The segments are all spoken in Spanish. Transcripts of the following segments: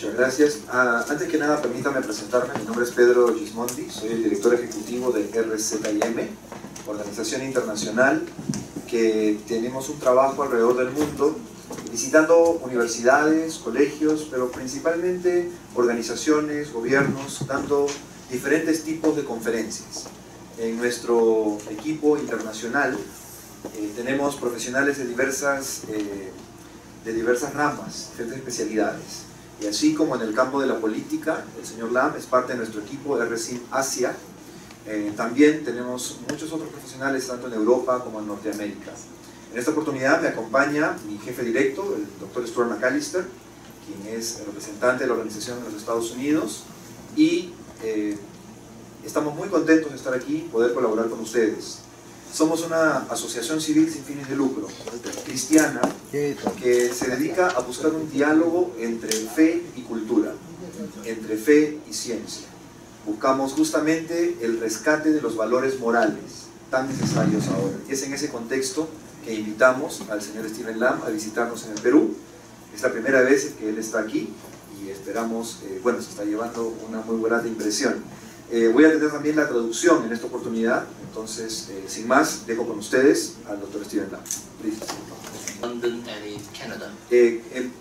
Muchas gracias. Antes que nada, permítame presentarme. Mi nombre es Pedro Gismondi, soy el director ejecutivo de RZIM, organización internacional que tenemos un trabajo alrededor del mundo, visitando universidades, colegios, pero principalmente organizaciones, gobiernos, dando diferentes tipos de conferencias. En nuestro equipo internacional tenemos profesionales de diversas ramas, diferentes especialidades. Y así como en el campo de la política, el señor Lam es parte de nuestro equipo de RZIM Asia. También tenemos muchos otros profesionales, tanto en Europa como en Norteamérica. En esta oportunidad me acompaña mi jefe directo, el Dr. Stuart McAllister, quien es el representante de la organización en los Estados Unidos, y estamos muy contentos de estar aquí y poder colaborar con ustedes. Somos una asociación civil sin fines de lucro, cristiana, que se dedica a buscar un diálogo entre fe y cultura, entre fe y ciencia. Buscamos justamente el rescate de los valores morales tan necesarios ahora. Y es en ese contexto que invitamos al señor Stephen Lam a visitarnos en el Perú. Es la primera vez que él está aquí y esperamos, bueno, se está llevando una muy buena impresión. Voy a tener también la traducción en esta oportunidad, entonces, sin más, dejo con ustedes al Dr. Stephen Lam. London and in Canada.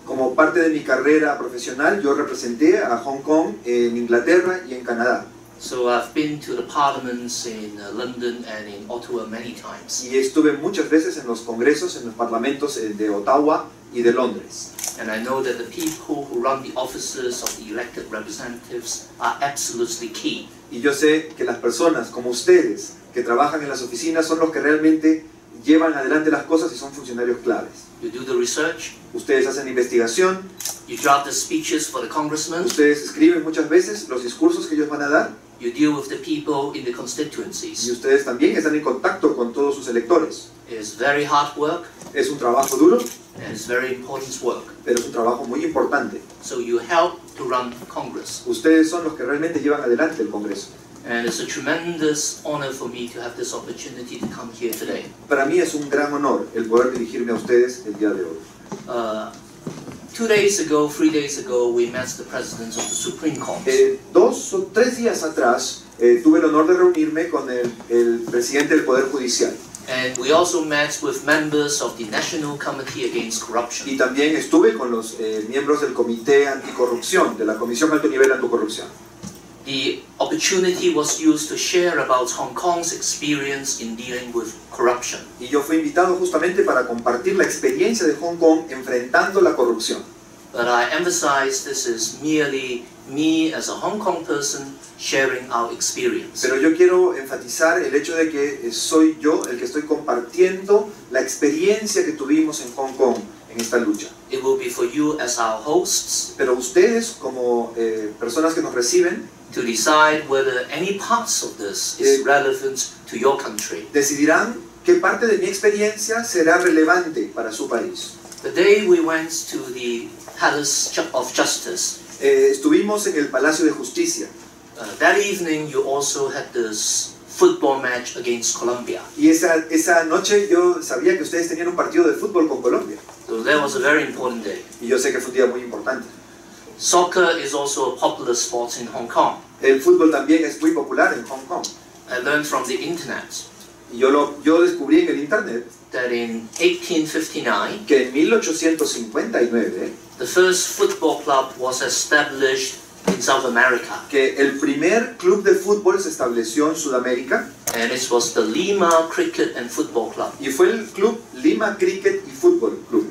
Como parte de mi carrera profesional, yo representé a Hong Kong en Inglaterra y en Canadá. So I've been to the parliaments in London and in Ottawa many times. Y estuve muchas veces en los congresos, en los parlamentos de Ottawa y de Londres. And I know that the people who run the offices of the elected representatives are absolutely key. Y yo sé que las personas como ustedes que trabajan en las oficinas son los que realmente llevan adelante las cosas y son funcionarios claves. You do the research. Ustedes hacen investigación. You draft the speeches for the congressmen. Ustedes escriben muchas veces los discursos que ellos van a dar. You deal with the people in the constituencies. Y ustedes también están en contacto con todos sus electores. It's very hard work. Es un trabajo duro. And it's very important work. Pero es un trabajo muy importante. So you help to run Congress. Ustedes son los que realmente llevan adelante el Congreso. And it's a tremendous honor for me to have this opportunity to come here today. Para mí es un gran honor el poder dirigirme a ustedes el día de hoy. 3 days ago, we met the presidents of the Supreme Court. 2 o 3 días atrás tuve el honor de reunirme con el presidente del Poder Judicial. And we also met with members of the National Committee Against Corruption. Y también estuve con los miembros del Comité Anticorrupción, de la Comisión Alto Nivel Anticorrupción. The opportunity was used to share about Hong Kong's experience in dealing with corruption. Y yo fui invitado justamente para compartir la experiencia de Hong Kong enfrentando la corrupción. But I emphasize this is merely me as a Hong Kong person sharing our experience. Pero yo quiero enfatizar el hecho de que soy yo el que estoy compartiendo la experiencia que tuvimos en Hong Kong en esta lucha. It will be for you as our hosts. Pero ustedes como personas que nos reciben, to decide whether any parts of this is relevant to your country. Decidirán qué parte de mi experiencia será relevante para su país. The day we went to the Palace of Justice, estuvimos en el Palacio de Justicia. That evening you also had this football match against Colombia. Y esa noche yo sabía que ustedes tenían un partido de fútbol con Colombia. So that was a very important day. Y yo sé que fue un día muy importante. Soccer is also a popular sport in Hong Kong. El fútbol también es muy popular en Hong Kong. I learned from the internet. Y yo descubrí en el internet that in 1859, que en 1859, the first football club was established in South America. Que el primer club de fútbol se estableció en Sudamérica. And it was the Lima Cricket and Football Club. Y fue el club Lima Cricket y Fútbol Club.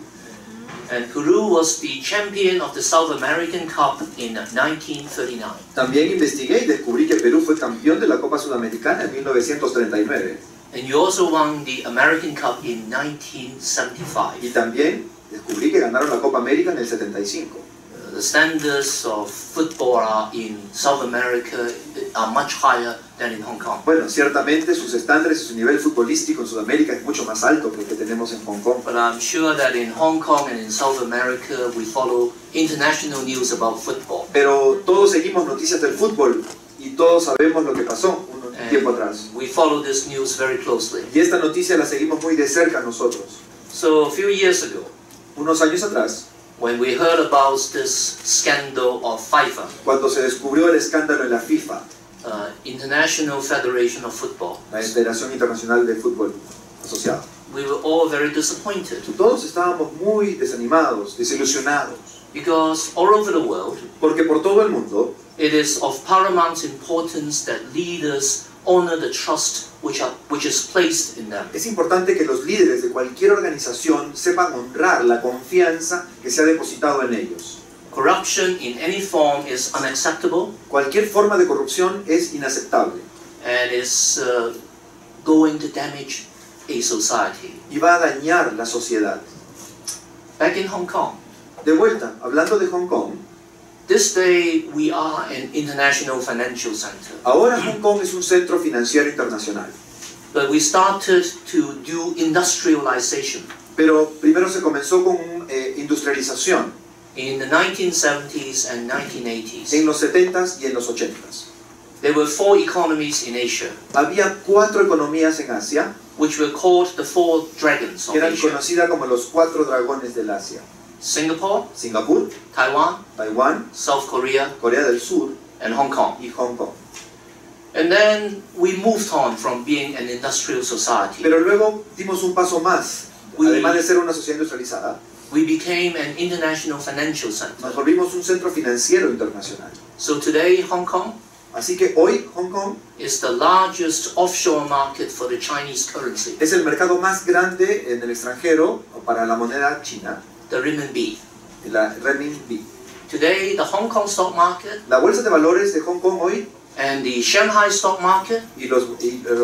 And Peru was the champion of the South American Cup in 1939. También investigué y descubrí que Perú fue campeón de la Copa Sudamericana en 1939. And you also won the American Cup in 1975. Y también descubrí que ganaron la Copa América en el 75. The standards of football in South America are much higher than in Hong Kong. Bueno, ciertamente sus estándares y su nivel futbolístico en Sudamérica es mucho más alto que el que tenemos en Hong Kong. But I'm sure that in Hong Kong and in South America we follow international news about football. Pero todos seguimos noticias del fútbol y todos sabemos lo que pasó un tiempo atrás. We follow this news very closely. Y esta noticia la seguimos muy de cerca nosotros. So a few years ago, unos años atrás, when we heard about this scandal of FIFA, Cuando se descubrió el escándalo en la FIFA, International Federation of Football, la Federación Internacional de Fútbol Asociado, we were all very disappointed todos estábamos muy desanimados, desilusionados, because all over the world, porque por todo el mundo it is of paramount importance that leaders honor the trust which is placed in them. es importante que los líderes de cualquier organización sepan honrar la confianza que se ha depositado en ellos. Corruption in any form is unacceptable Cualquier forma de corrupción es inaceptable and is going to damage a society. y va a dañar la sociedad. Back in Hong Kong, De vuelta, hablando de Hong Kong, this day we are an international financial center, ahora Hong Kong es un centro financiero internacional, but we started to do industrialization pero primero se comenzó con industrialización in the 1970s and 1980s. en los 70s y en los 80s. There were 4 economies in Asia, Había 4 economías en Asia which were called the 4 dragons of que eran Asia: conocidas como los 4 dragones del Asia: Singapore, Singapur, Taiwan, Taiwán, South Korea, Corea del Sur and Hong Kong. y Hong Kong. And then we moved on from being an industrial society. Pero luego dimos un paso más. Además de ser una sociedad industrializada, We became an international financial center. nos volvimos un centro financiero internacional. So today, Hong Kong Así que hoy Hong Kong is the largest offshore market for the Chinese currency, es el mercado más grande en el extranjero para la moneda china, the renminbi. la renminbi. Today, the Hong Kong stock market La bolsa de valores de Hong Kong hoy and the Shanghai stock market, y los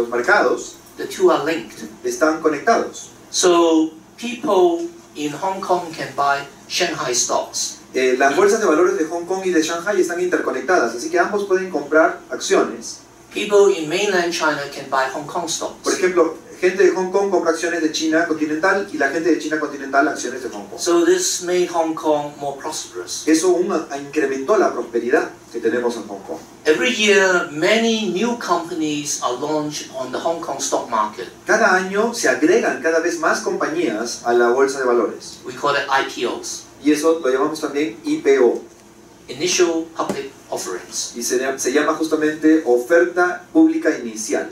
mercados the two are linked. están conectados. So people in Hong Kong can buy Shanghai stocks. Las bolsas de valores de Hong Kong y de Shanghai están interconectadas, así que ambos pueden comprar acciones. People in mainland China can buy Hong Kong Por stocks. ejemplo, gente de Hong Kong compra acciones de China continental y la gente de China continental acciones de Hong Kong. So this made Hong Kong more prosperous. Eso incrementó la prosperidad que tenemos en Hong Kong. Every year, many new companies are launched on the Hong Kong stock market. Cada año se agregan cada vez más compañías a la bolsa de valores. We call it IPOs, Y eso lo llamamos también IPO. initial public offerings. Y se llama justamente oferta pública inicial.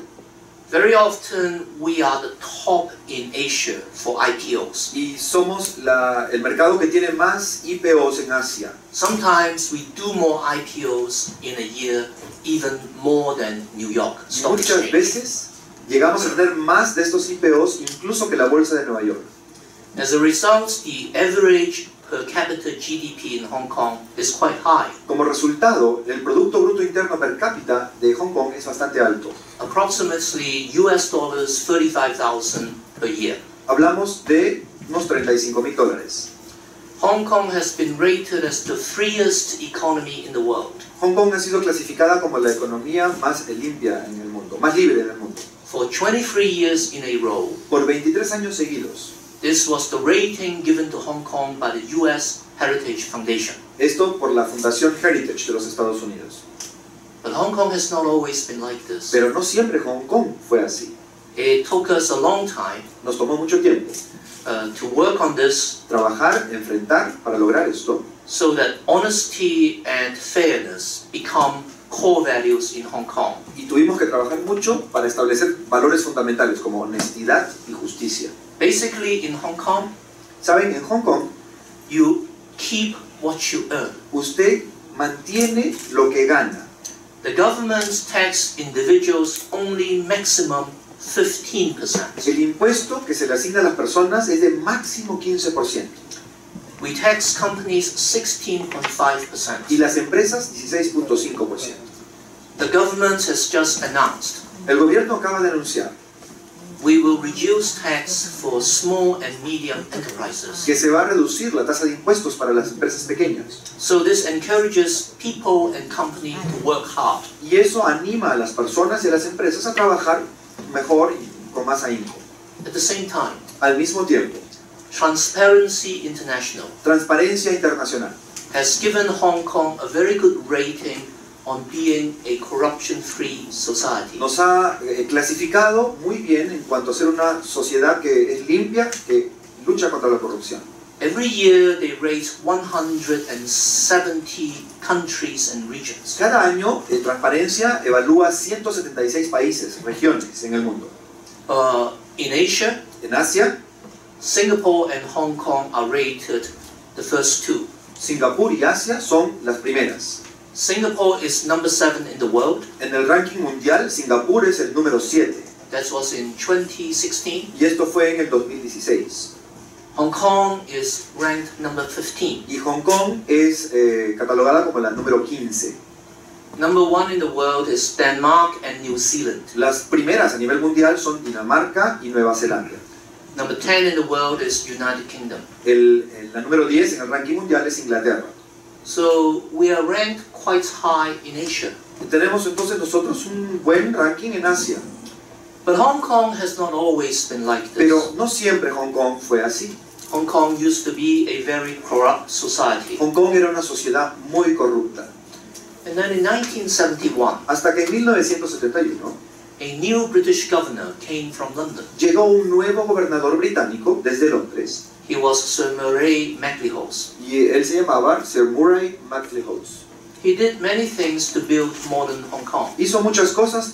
Very often, we are the top in Asia for IPOs. Y somos el mercado que tiene más IPOs en Asia. Sometimes we do more IPOs in a year, even more than New York Y Stock muchas Exchange. veces llegamos a tener más de estos IPOs incluso que la bolsa de Nueva York. As a result, the average per capita GDP in Hong Kong is quite high, Como resultado, el Producto Bruto Interno per cápita de Hong Kong es bastante alto. approximately US dollars 35,000 per year. Hablamos de unos $35,000. Hong Kong has been rated as the freest economy in the world Hong Kong ha sido clasificada como la economía más limpia en el mundo, más libre en el mundo, for 23 years in a row. por 23 años seguidos. This was the rating given to Hong Kong by the US Heritage Foundation. Esto por la Fundación Heritage de los Estados Unidos. But Hong Kong has not always been like this. Pero no siempre Hong Kong fue así. It took us a long time Nos tomó mucho tiempo to work on this trabajar, enfrentar para lograr esto, so that honesty and fairness become core values in Hong Kong. y tuvimos que trabajar mucho para establecer valores fundamentales como honestidad y justicia. Basically, in Hong Kong, Saben, en Hong Kong you keep what you earn. usted mantiene lo que gana. The government tax individuals only maximum 15%. El impuesto que se le asigna a las personas es de máximo 15%. We tax companies 16.5%. Y las empresas 16.5%. The government has just announced El gobierno acaba de anunciar we will reduce tax for small and medium enterprises. que se va a reducir la tasa de impuestos para las empresas pequeñas. So this encourages people and companies to work hard. Y eso anima a las personas y a las empresas a trabajar mejor y con más ahínco. At the same time, Al mismo tiempo, Transparency International Transparencia Internacional has given Hong Kong a very good rating on being a corruption-free society. nos ha clasificado muy bien en cuanto a ser una sociedad que es limpia, que lucha contra la corrupción. Every year they rate 170 countries and regions. Cada año, Transparencia evalúa 176 países, regiones en el mundo. In Asia, En Asia, Singapore and Hong Kong are rated the first two. Singapur y Asia son las primeras. Singapore is number 7 in the world. En el ranking mundial, Singapur es el número 7. That was in 2016. Y esto fue en el 2016. Hong Kong is ranked number 15. Y Hong Kong es catalogada como la número 15. Number 1 in the world is Denmark and New Zealand. Las primeras a nivel mundial son Dinamarca y Nueva Zelanda. Number 10 in the world is United Kingdom. La número 10 en el ranking mundial es Inglaterra. So we are ranked quite high in Asia. Y tenemos entonces nosotros un buen ranking en Asia. But Hong Kong has not always been like this. Pero no siempre Hong Kong fue así. Hong Kong used to be a very corrupt society. Hong Kong era una sociedad muy corrupta. And then in 1971, Hasta que en 1971 a new British governor came from London. llegó un nuevo gobernador británico desde Londres. He was Sir Murray Maclehose. Y él se llamaba Sir Murray Maclehose. He did many things to build modern Hong Kong. Hizo muchas cosas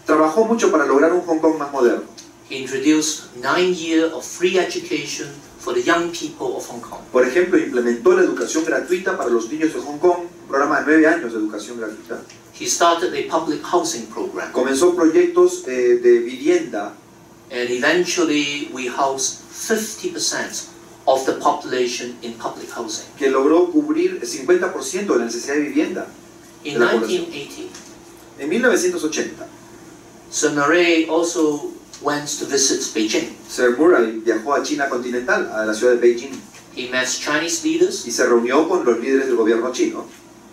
trabajó mucho para lograr un Hong Kong más moderno. He introduced 9 years of free education for the young people of Hong Kong. Por ejemplo, implementó la educación gratuita para los niños de Hong Kong, un programa de 9 años de educación gratuita. He started a public housing program. Comenzó proyectos de vivienda. And eventually we housed 50% of the population in public housing. Que logró cubrir el 50% de la necesidad de vivienda. In 1980, En 1980, Sir Murray also went to visit Beijing. Sir Murray viajó a China continental, a la ciudad de Beijing, He met Chinese leaders, y se reunió con los líderes del gobierno chino,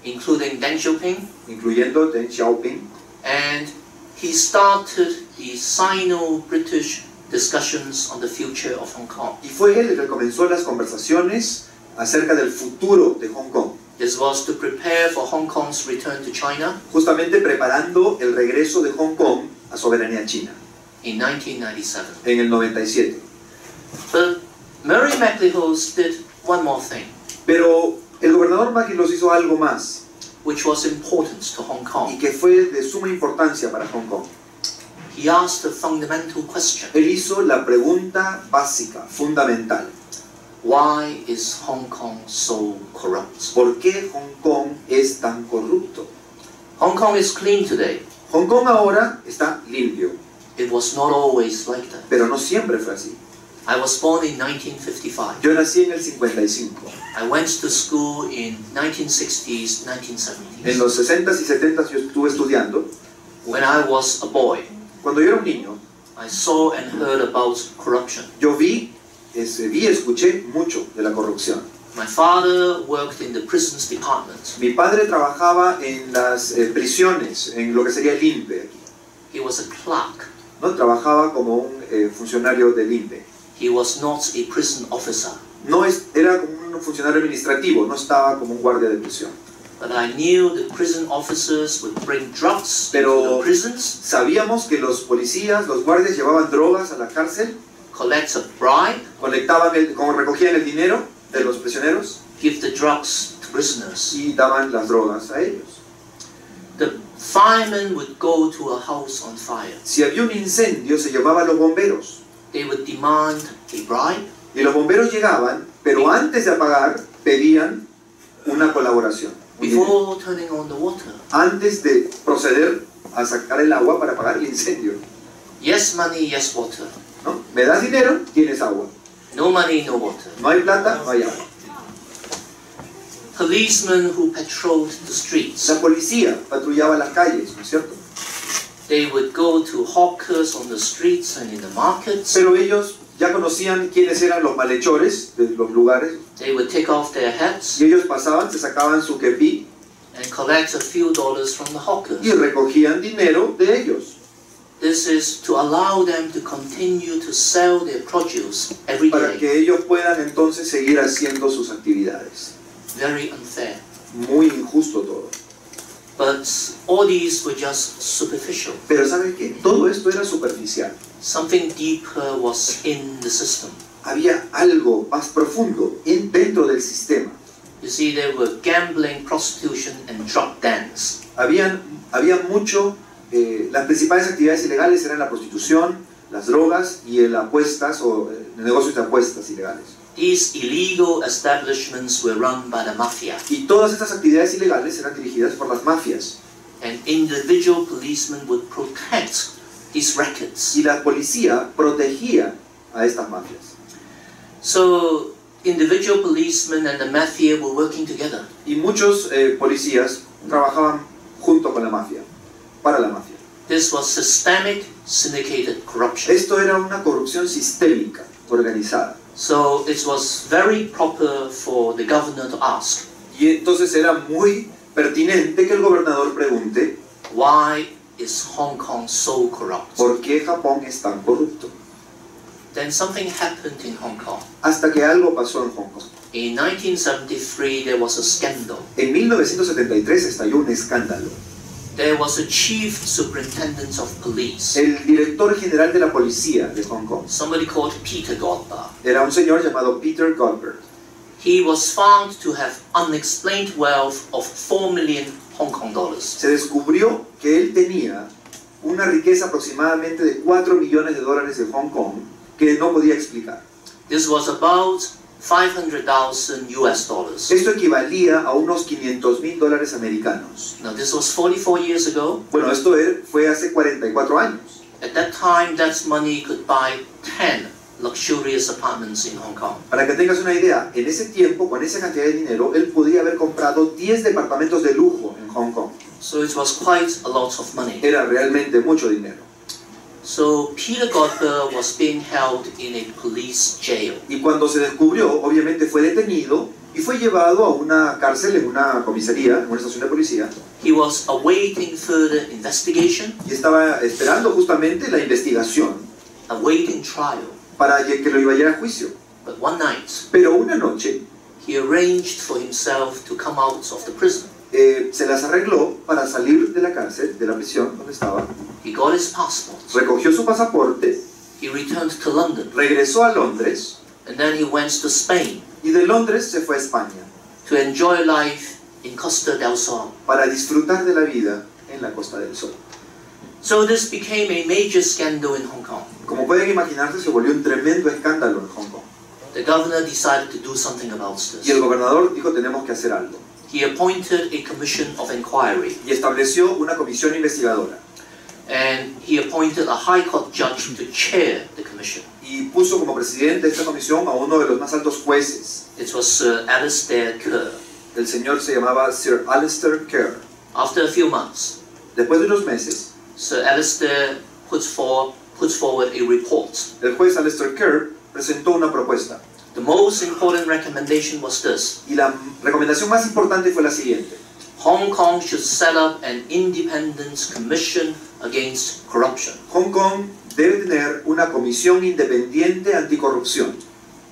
including Deng Xiaoping, incluyendo Deng Xiaoping, and he started the Sino-British discussions on the future of Hong Kong. y fue él el que comenzó las conversaciones acerca del futuro de Hong Kong, This was to prepare for Hong Kong's return to China justamente preparando el regreso de Hong Kong a soberanía china, in 1997. en el 97. But Murray Maclehose did one more thing, Pero el gobernador Maclehose hizo algo más, which was important to Hong y Kong. que fue de suma importancia para Hong Kong. He asked a fundamental question. Él hizo la pregunta básica, fundamental. Why is Hong Kong so corrupt? ¿Por qué Hong Kong es tan corrupto? Hong Kong is clean today. Hong Kong ahora está limpio, It was not always like that. pero no siempre fue así. I was born in 1955. Yo nací en el 55. I went to school in 1960s, En 1970s. los 60s y 70s yo estuve estudiando. When I was a boy, Cuando yo era un niño, I saw and heard about corruption. yo vi y escuché mucho de la corrupción. My father worked in the prisons department. Mi padre trabajaba en las prisiones, en lo que sería el INPE aquí, He was a clerk. ¿no? Trabajaba como un funcionario del INPE. He was not a prison officer. Era como un funcionario administrativo, no estaba como un guardia de prisión. But I knew the prison officers would bring drugs to Pero the prisons, sabíamos que los policías, los guardias llevaban drogas a la cárcel, collect a bribe, recogían el dinero de los prisioneros give the drugs to prisoners. y daban las drogas a ellos. The firemen would go to a house on fire. Si había un incendio, se llamaba a los bomberos. They would demand a bribe, Y los bomberos llegaban, pero antes de apagar, pedían una colaboración. un dinero. before turning on the water. Antes de proceder a sacar el agua para apagar el incendio. Yes money, yes water. ¿No? Me das dinero, tienes agua. No money, no water. No hay plata, no hay agua. Policemen who patrolled the streets, La policía patrullaba las calles, ¿no es cierto? they would go to hawkers on the streets and in the markets. Pero ellos ya conocían quiénes eran los malhechores de los lugares. They would take off their hats Y ellos pasaban, se sacaban su kepí and collect a few dollars from the hawkers. y recogían dinero de ellos. This is to allow them to continue to sell their produce every Para day. que ellos puedan entonces seguir haciendo sus actividades. Very unfair. Muy injusto todo. But all these were just superficial. Pero ¿saben qué? Todo esto era superficial. Something deeper was in the system. había algo más profundo dentro del sistema. You see, there were gambling, prostitution, and drug dens. Había mucho, las principales actividades ilegales eran la prostitución, las drogas y el apuestas o negocios de apuestas ilegales. These illegal establishments were run by the mafia, Y todas estas actividades ilegales eran dirigidas por las mafias. and individual policemen would protect these records. Y la policía protegía a estas mafias. So, individual policemen and the mafia were working together. Y muchos policías trabajaban junto con la mafia, para la mafia. This was systemic, syndicated corruption. Esto era una corrupción sistémica, organizada. So, it was very proper for the governor to ask, Y entonces era muy pertinente que el gobernador pregunte why is Hong Kong so corrupt? ¿por qué Japón es tan corrupto? Then something happened in Hong Kong. Hasta que algo pasó en Hong Kong. In 1973, there was a scandal. En 1973 estalló un escándalo. There was a chief superintendent of police, El director general de la policía de Hong Kong somebody called Peter Goldberg. era un señor llamado Peter Goldberg. He was found to have unexplained wealth of 4 million Hong Kong dollars. Se descubrió que él tenía una riqueza aproximadamente de 4 millones de dólares de Hong Kong que no podía explicar. This was about 500,000 US dollars. Esto equivalía a unos 500,000 dólares americanos. Now, this was 44 years ago. Bueno, esto fue hace 44 años. At that time, that money could buy 10 luxurious apartments in Hong Kong. Para que tengas una idea, en ese tiempo, con esa cantidad de dinero, él podía haber comprado 10 departamentos de lujo en Hong Kong. So it was quite a lot of money. Era realmente mucho dinero. So Peter Goldberg was being held in a police jail. Y cuando se descubrió, obviamente fue detenido y fue llevado a una cárcel, en una comisaría, en una estación de policía, He was awaiting further investigation, y estaba esperando justamente la investigación awaiting trial. para que lo iba a llevar a juicio. But one night, Pero una noche he arranged for himself to come out of the prison. se las arregló para salir de la cárcel, de la prisión donde estaba, He got his passport. recogió su pasaporte, He returned to London, regresó a Londres and then he went to Spain y de Londres se fue a España to enjoy life in Costa del Sol. para disfrutar de la vida en la Costa del Sol. So this became a major scandal in Hong Kong. Como pueden imaginarse, se volvió un tremendo escándalo en Hong Kong. The governor decided to do something about Y el this. gobernador dijo, tenemos que hacer algo. He appointed a commission of inquiry, Y estableció una comisión investigadora. and he appointed a high court judge to chair the commission. Y puso como presidente de esta comisión a uno de los más altos jueces. It was Sir Alistair Kerr. El señor se llamaba Sir Alistair Kerr. After a few months, Después de unos meses, Sir Alistair puts forward a report. el juez Alistair Kerr presentó una propuesta. The most important recommendation was this: Y la recomendación más importante fue la siguiente. Hong Kong should set up an independent commission against corruption. Hong Kong debe tener una comisión independiente anticorrupción.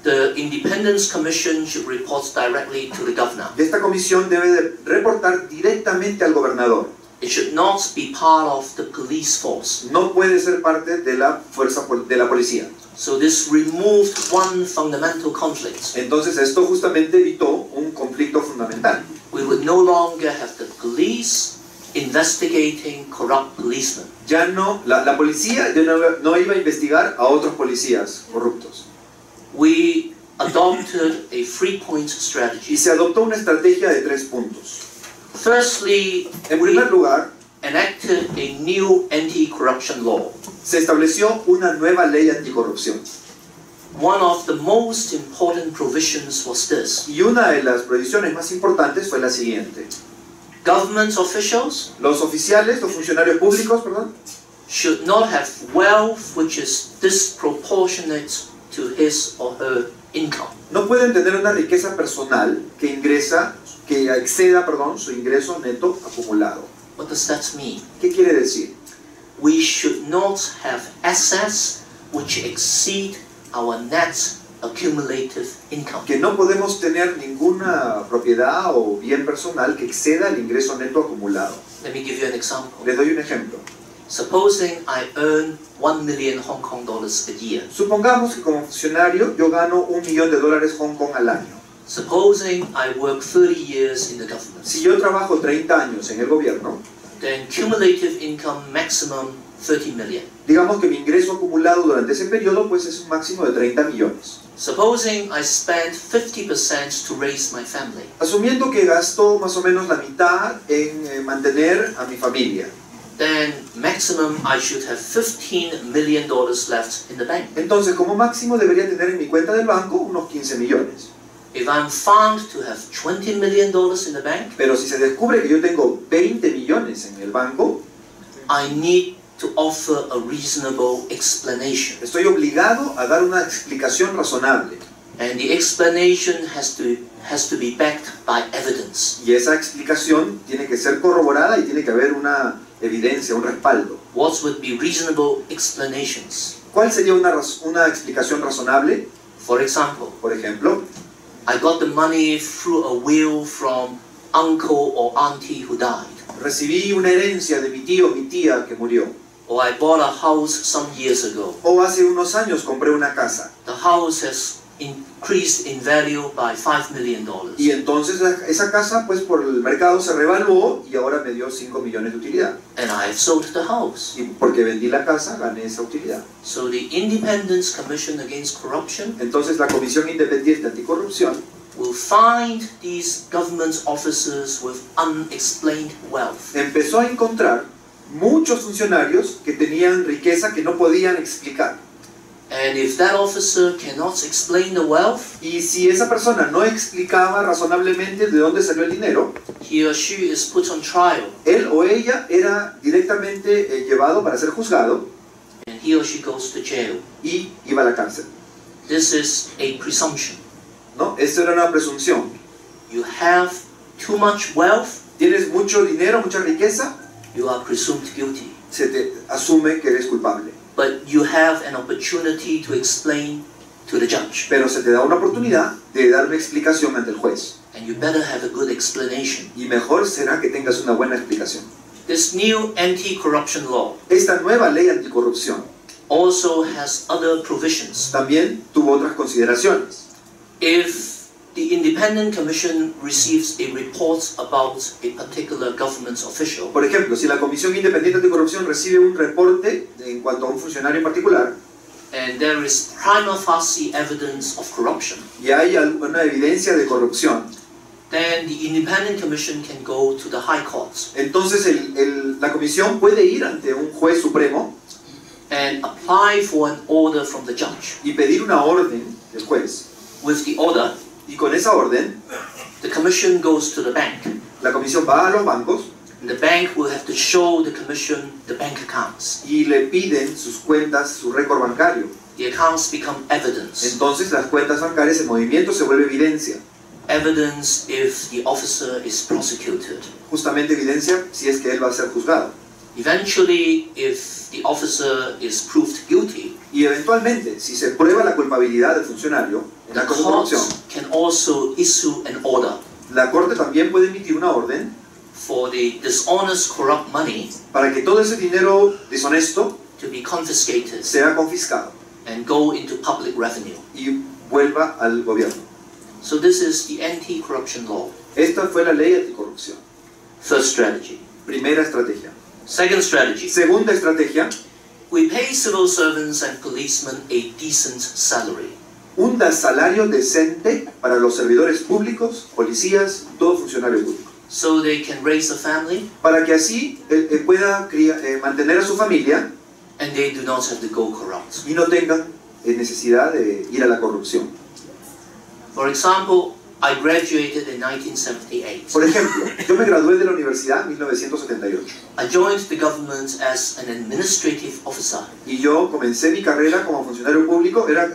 The Independence Commission should report directly to the governor. Y esta comisión debe de reportar directamente al gobernador. It should not be part of the police force. No puede ser parte de la fuerza de la policía. So this removed one fundamental conflict. Entonces esto justamente evitó un conflicto fundamental. We would no longer have the police investigating corrupt policemen. Ya no, la policía ya no iba a investigar a otros policías corruptos. We adopted a 3-point Y strategy. se adoptó una estrategia de 3 puntos. Firstly, En we primer lugar, enacted a new anti-corruption law. se estableció una nueva ley anticorrupción. One of the most important provisions was this: Y una de las provisiones más importantes fue la siguiente. government officials Los oficiales, los funcionarios públicos, perdón, should not have wealth which is disproportionate to his or her income. no pueden tener una riqueza personal que exceda, su ingreso neto acumulado. What does that mean? ¿Qué quiere decir? We should not have assets which exceed our net accumulated income. Que no podemos tener ninguna propiedad o bien personal que exceda el ingreso neto acumulado. Let me give you an example. Les doy un ejemplo. Supposing I earn 1 million Hong Kong dollars a year. Supongamos que como funcionario yo gano $1 millón de Hong Kong al año. Supposing I work 30 years in the government. Si yo trabajo 30 años en el gobierno, Then cumulative income maximum 30 million. digamos que mi ingreso acumulado durante ese periodo pues es un máximo de 30 millones. Supposing I spend 50% to raise my family. Asumiendo que gasto más o menos la mitad en mantener a mi familia, Then maximum I should have $15 million left in the bank. entonces como máximo debería tener en mi cuenta del banco unos 15 millones. If I'm found to have $20 million in the bank, Pero si se descubre que yo tengo 20 millones en el banco, I need to offer a reasonable explanation. estoy obligado a dar una explicación razonable. And the explanation has to be backed by evidence. Y esa explicación tiene que ser corroborada y tiene que haber una evidencia, un respaldo. What would be reasonable explanations? ¿Cuál sería una explicación razonable? For example, Por ejemplo, I got the money through a will from uncle or auntie who died. recibí una herencia de mi tío o mi tía que murió. Or I bought a house some years ago. O hace unos años compré una casa. The house has increased in value by $5 million. Y entonces esa casa pues por el mercado se revaluó y ahora me dio 5 millones de utilidad. And I have sold the house. Y porque vendí la casa gané esa utilidad. So the Independence Commission Against Corruption Entonces la Comisión Independiente Anticorrupción will find these government officers with unexplained wealth. empezó a encontrar muchos funcionarios que tenían riqueza que no podían explicar. And if that officer cannot explain the wealth, Y si esa persona no explicaba razonablemente de dónde salió el dinero, he or she is put on trial, él o ella era directamente llevado para ser juzgado and he or she goes to jail. y iba a la cárcel. This is a presumption. ¿No? Esto era una presunción. You have too much wealth, Tienes mucho dinero, mucha riqueza, you are presumed guilty. se te asume que eres culpable. But you have an opportunity to explain to the judge. Pero se te da una oportunidad de dar una explicación ante el juez. And you better have a good explanation. Y mejor será que tengas una buena explicación. This new anti-corruption law Esta nueva ley anticorrupción also has other provisions. también tuvo otras consideraciones. If the Independent Commission receives a report about a particular government official, Por ejemplo, si la Comisión Independiente Anticorrupción recibe un reporte en cuanto a un funcionario en particular and there is prima facie evidence of corruption, y hay alguna evidencia de corrupción, then the Independent Commission can go to the High Court entonces la Comisión puede ir ante un juez supremo and apply for an order from the judge. y pedir una orden del juez. With the order, Y con esa orden, the Commission goes to the bank. la Comisión va a los bancos And the bank will have to show the Commission the bank accounts. y le piden sus cuentas, su récord bancario. The accounts become evidence. Entonces las cuentas bancarias en movimiento se vuelve evidencia. Evidence if the officer is prosecuted. Justamente evidencia si es que él va a ser juzgado. Eventually, if the officer is proved guilty, Y eventualmente, si se prueba la culpabilidad del funcionario en the acto de court corrupción, can also issue an order la Corte también puede emitir una orden for the dishonest, corrupt money para que todo ese dinero deshonesto to be confiscated sea confiscado and go into public revenue. y vuelva al gobierno. So this is the anti-corruption law. Esta fue la ley anticorrupción. First strategy. Primera estrategia. Second strategy. Segunda estrategia, We pay civil servants and policemen a decent salary. un salario decente para los servidores públicos, policías, todo funcionario público. So they can raise a family Para que así pueda mantener a su familia and they do not have to go corrupt. y no tengan necesidad de ir a la corrupción. For example, I graduated in 1978. Por ejemplo, yo me gradué de la universidad en 1978 I joined the government as an administrative officer. y yo comencé mi carrera como funcionario público, era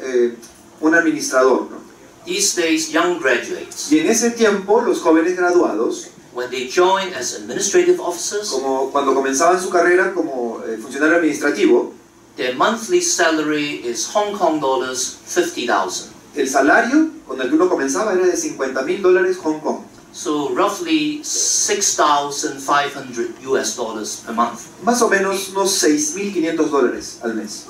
un administrador, ¿no? These days, young graduates, Y en ese tiempo los jóvenes graduados, when they join as administrative officers, como cuando comenzaban su carrera como funcionario administrativo, their monthly salary is Hong Kong dollars 50,000. el salario con el que uno comenzaba era de $50,000 Hong Kong. So roughly $6,500 per month. Más o menos unos $6.500 al mes.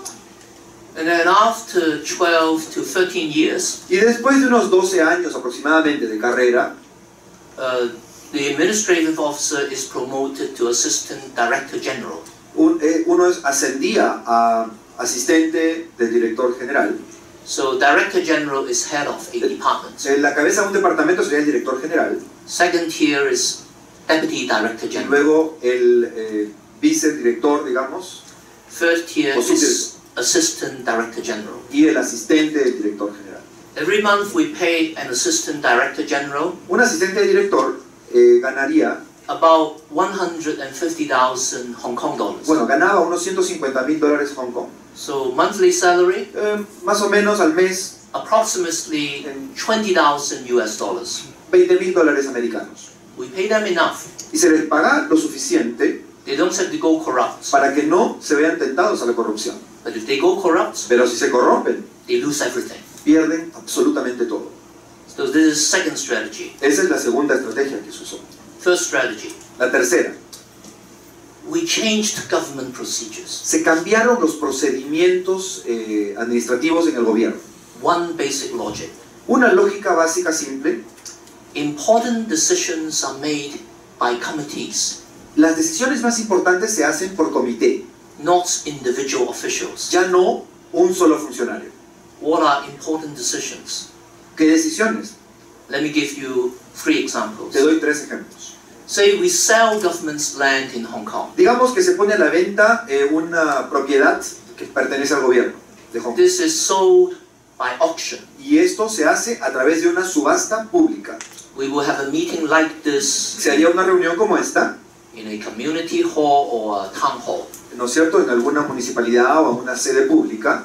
And then after 12 to 13 years, Y después de unos 12 años aproximadamente de carrera, the administrative officer is promoted to assistant director general. uno ascendía a asistente del director general. So director general is head of a department. La cabeza de un departamento sería el director general. Second tier is deputy director Y general. luego el vicedirector, digamos, Third tier O is assistant director general. y el asistente del director general. Every month we pay an assistant director general Un asistente de director ganaría, about 150,000 Hong Kong dollars. bueno, ganaba unos $150.000 Hong Kong. So monthly salary, Más o menos al mes, approximately 20,000 US dollars. $20.000 americanos. We pay them enough. Y se les paga lo suficiente They don't have to go corrupt. para que no se vean tentados a la corrupción. But if they go corrupt, Pero si se corrompen, they lose everything. pierden absolutamente todo. So this is second strategy. Esa es la segunda estrategia que se usó. First strategy. La tercera, We changed government procedures. se cambiaron los procedimientos administrativos en el gobierno. One basic logic. Una lógica básica simple: Important decisions are made by committees, las decisiones más importantes se hacen por comité, not individual officials. ya no un solo funcionario. What are important decisions? ¿Qué decisiones? Let me give you 3 examples. Te doy 3 ejemplos. Say we sell government's land in Hong Kong. Digamos que se pone a la venta una propiedad que pertenece al gobierno de Hong Kong. This is sold by auction. Y esto se hace a través de una subasta pública. We will have a meeting like this Se haría una reunión como esta, in a community hall or a town hall. ¿no es cierto?, en alguna municipalidad o en una sede pública.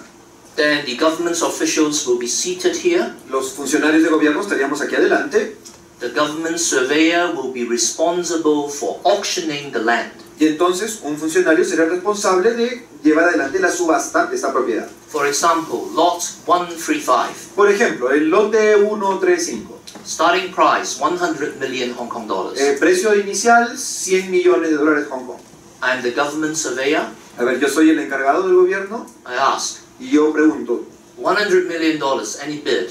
Then the government's officials will be seated here. Los funcionarios de gobierno estaríamos aquí adelante. The government surveyor will be responsible for auctioning the land. Y entonces un funcionario será responsable de llevar adelante la subasta de esta propiedad. For example, lot 135. Por ejemplo, el lote 135. Starting price 100 million Hong Kong dollars. Precio inicial $100 millones Hong Kong. I'm the government surveyor. A ver, yo soy el encargado del gobierno I ask, y yo pregunto, $100 million, any bid?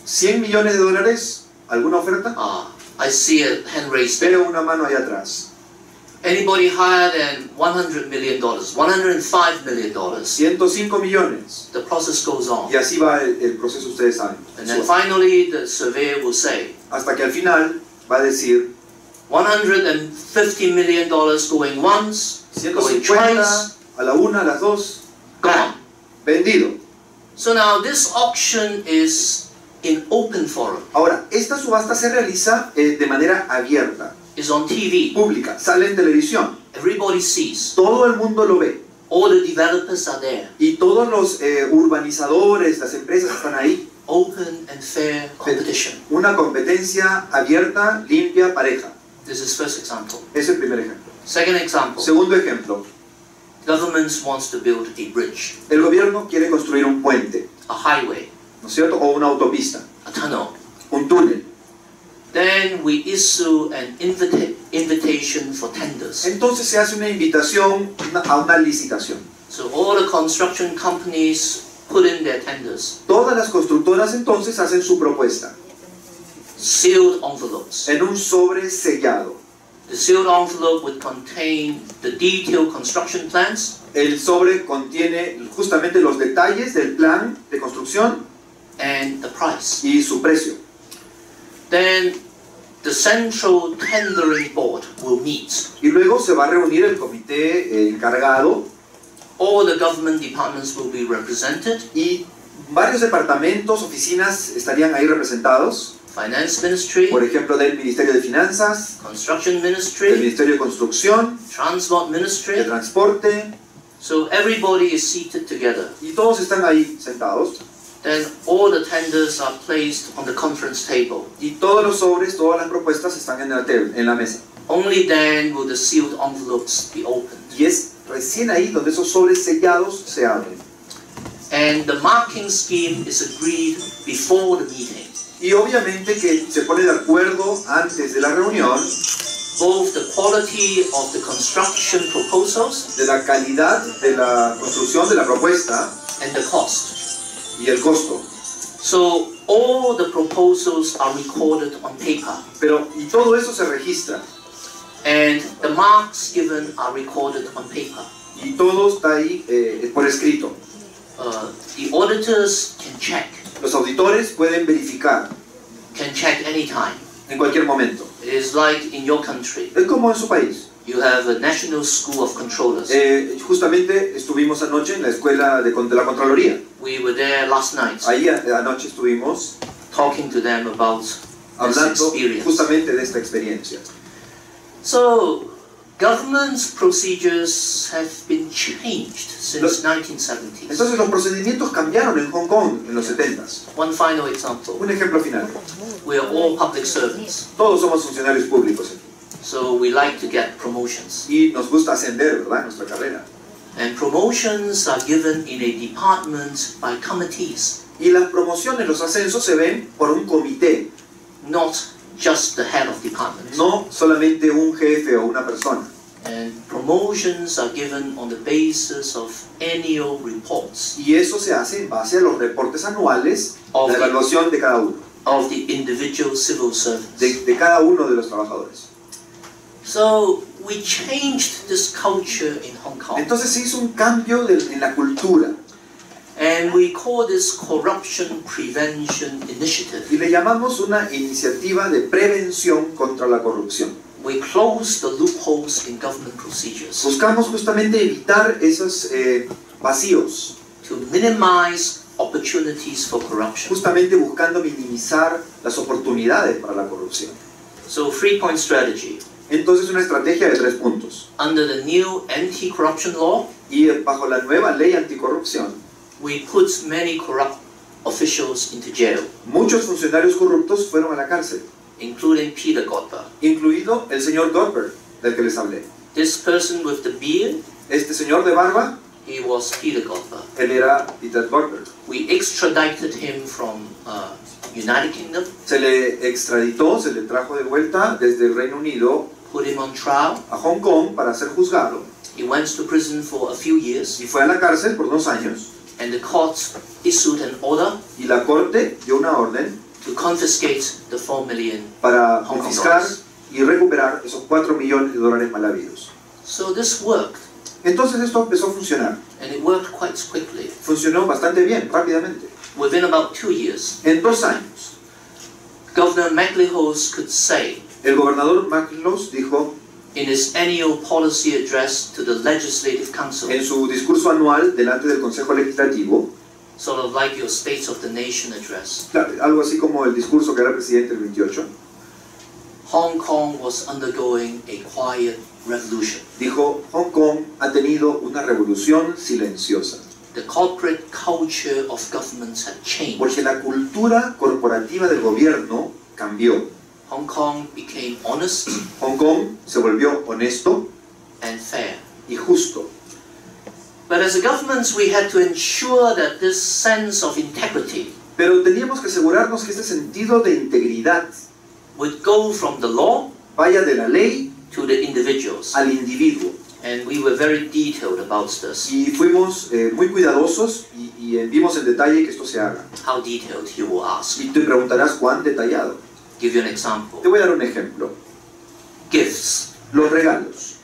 ¿$100 millones? ¿Alguna oferta? I see a hand raised there. Veo una mano allá atrás. Anybody higher than $100 million, $105 million? 105 millones. The process goes on. Y así va el proceso, ustedes saben. And then finally the surveyor will say, Hasta que al final va a decir $150 million going once, going 150 twice, a la una, a las dos, gone. vendido. So now this auction is in open forum, Ahora, esta subasta se realiza de manera abierta, is on TV. pública, sale en televisión, Everybody sees. todo el mundo lo ve. All the developers are there. Y todos los urbanizadores, las empresas están ahí. Open and fair competition. Una competencia abierta, limpia, pareja. This is first example. Es el primer ejemplo. Second example. Segundo ejemplo, Government wants to build a bridge, el gobierno quiere construir un puente, a highway, ¿no es cierto? O una autopista, a tunnel. un túnel. Then we issue an invitation for tenders. Entonces se hace una invitación a una licitación. So all the construction companies put in their tenders. Todas las constructoras entonces hacen su propuesta Sealed envelopes. en un sobre sellado. The sealed envelope would contain the detailed construction plans El sobre contiene justamente los detalles del plan de construcción and the price. y su precio. Then the central tendering board will meet. Y luego se va a reunir el comité encargado All the government departments will be represented. y varios departamentos, oficinas estarían ahí representados. Finance Ministry, Por ejemplo, del Ministerio de Finanzas, Construction del Ministry, Ministerio de Construcción, Transport de Ministry. Transporte, So everybody is seated together. y todos están ahí sentados. Then all the tenders are placed on the conference table. Y todos los sobres, todas las propuestas están en la mesa. Only then will the sealed envelopes be opened. Y es recién ahí donde esos sobres sellados se abren. And the marking scheme is agreed before the meeting. Y obviamente que se pone de acuerdo antes de la reunión both the quality of the construction proposals de la calidad de la construcción de la propuesta and the cost. y el costo. So all the proposals are recorded on paper, Y todo eso se registra and the marks given are recorded on paper. y todo está ahí por escrito. The auditors can check pueden verificar anytime. en cualquier momento. It is like in your country. Es como en su país. You have a National School of Controllers. Justamente estuvimos anoche en la escuela de la Contraloría. We were there last night. Ahí anoche estuvimos talking to them about this hablando experience. justamente de esta experiencia. So, government's procedures have been changed since 1970s. Entonces los procedimientos cambiaron en Hong Kong en los 70s. One final example. Un ejemplo final. We are all public servants. Todos somos funcionarios públicos aquí. So we like to get promotions. Y nos gusta ascender, ¿verdad? Nuestra carrera. And promotions are given in a department by committees. Y las promociones, los ascensos se ven por un comité. Not just the head of department. No solamente un jefe o una persona. And promotions are given on the basis of annual reports. Y eso se hace en base a los reportes anuales, la evaluación de cada uno. Of the individual civil servants. De cada uno de los trabajadores. So we changed this culture in Hong Kong. Entonces se hizo un cambio en la cultura. And we call this Corruption Prevention Initiative. Y le llamamos una iniciativa de prevención contra la corrupción. We close the loopholes in government procedures. Buscamos justamente evitar esos vacíos. To minimize opportunities for corruption. Justamente buscando minimizar las oportunidades para la corrupción. So 3-point strategy. Entonces una estrategia de 3 puntos. Under the new anti-corruption law, y bajo la nueva ley anticorrupción, we put many corrupt officials into jail. Muchos funcionarios corruptos fueron a la cárcel, including Peter Godber, incluido el señor Godber, del que les hablé. This person with the beard, este señor de barba, he was Peter Godber. Él era Peter Godber. We extradited him from United Kingdom. Se le extraditó, se le trajo de vuelta desde el Reino Unido. Put him on trial. A Hong Kong para ser juzgado. He went to prison for a few years. Y fue a la cárcel por 2 años. And the court issued an order. Y la corte dio una orden. To confiscate the 4 million. Para confiscar y recuperar esos 4 millones de dólares mal habidos. So this worked. Entonces esto empezó a funcionar. And it worked quite quickly. Funcionó bastante bien, rápidamente. Within about 2 years. En 2 años. Governor MacLehose could say. El gobernador MacLehose dijo. In his annual policy address to the Legislative Council. En su discurso anual delante del Consejo Legislativo. Sort of like your State of the Nation address. Claro, algo así como el discurso que era el presidente el 28. Hong Kong was undergoing a quiet revolution. Dijo, Hong Kong ha tenido una revolución silenciosa. The corporate culture of governments had changed. Porque la cultura corporativa del gobierno cambió. Hong Kong became honest. Hong Kong se volvió honesto and fair. Y justo. But as a government, we had to ensure that this sense of integrity. Pero teníamos que asegurarnos que este sentido de integridad would go from the law vaya de la ley to the individuals. Al individuo. And we were very detailed about this. Y fuimos muy cuidadosos y vimos en detalle que esto se haga. How detailed, you will ask. Y te preguntarás cuán detallado. Give you an example. Te voy a dar un ejemplo. Gifts. Los regalos.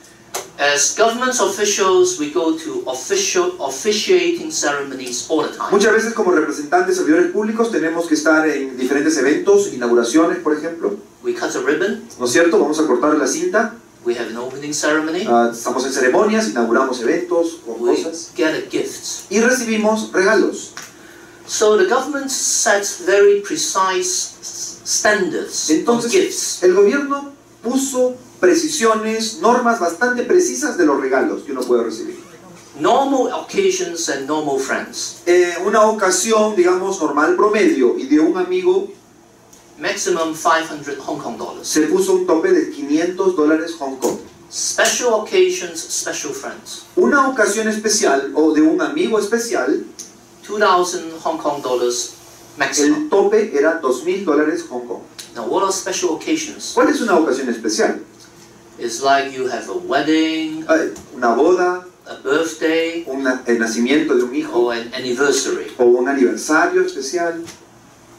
As government officials, we go to officiating ceremonies all the time. Muchas veces como representantes, servidores públicos, tenemos que estar en diferentes eventos, inauguraciones, por ejemplo. We cut a ribbon. ¿No es cierto? Vamos a cortar la cinta. We have an opening ceremony. Estamos en ceremonias, inauguramos eventos o cosas. Get a gift. Y recibimos regalos. So the government sets very precise standards on gifts. El gobierno puso precisiones, normas bastante precisas de los regalos que uno puede recibir. Normal occasions and normal friends. Una ocasión, digamos, normal promedio y de un amigo. Maximum 500 Hong Kong dollars. Se puso un tope de $500 Hong Kong. Special occasions, special friends. Una ocasión especial o de un amigo especial. 2,000 Hong Kong dollars maximum. El tope era $2,000 Hong Kong. Now, what are special occasions? ¿Cuál es una ocasión especial? It's like you have a wedding, Una boda, a birthday, el nacimiento de un hijo, or an anniversary. o un aniversario especial.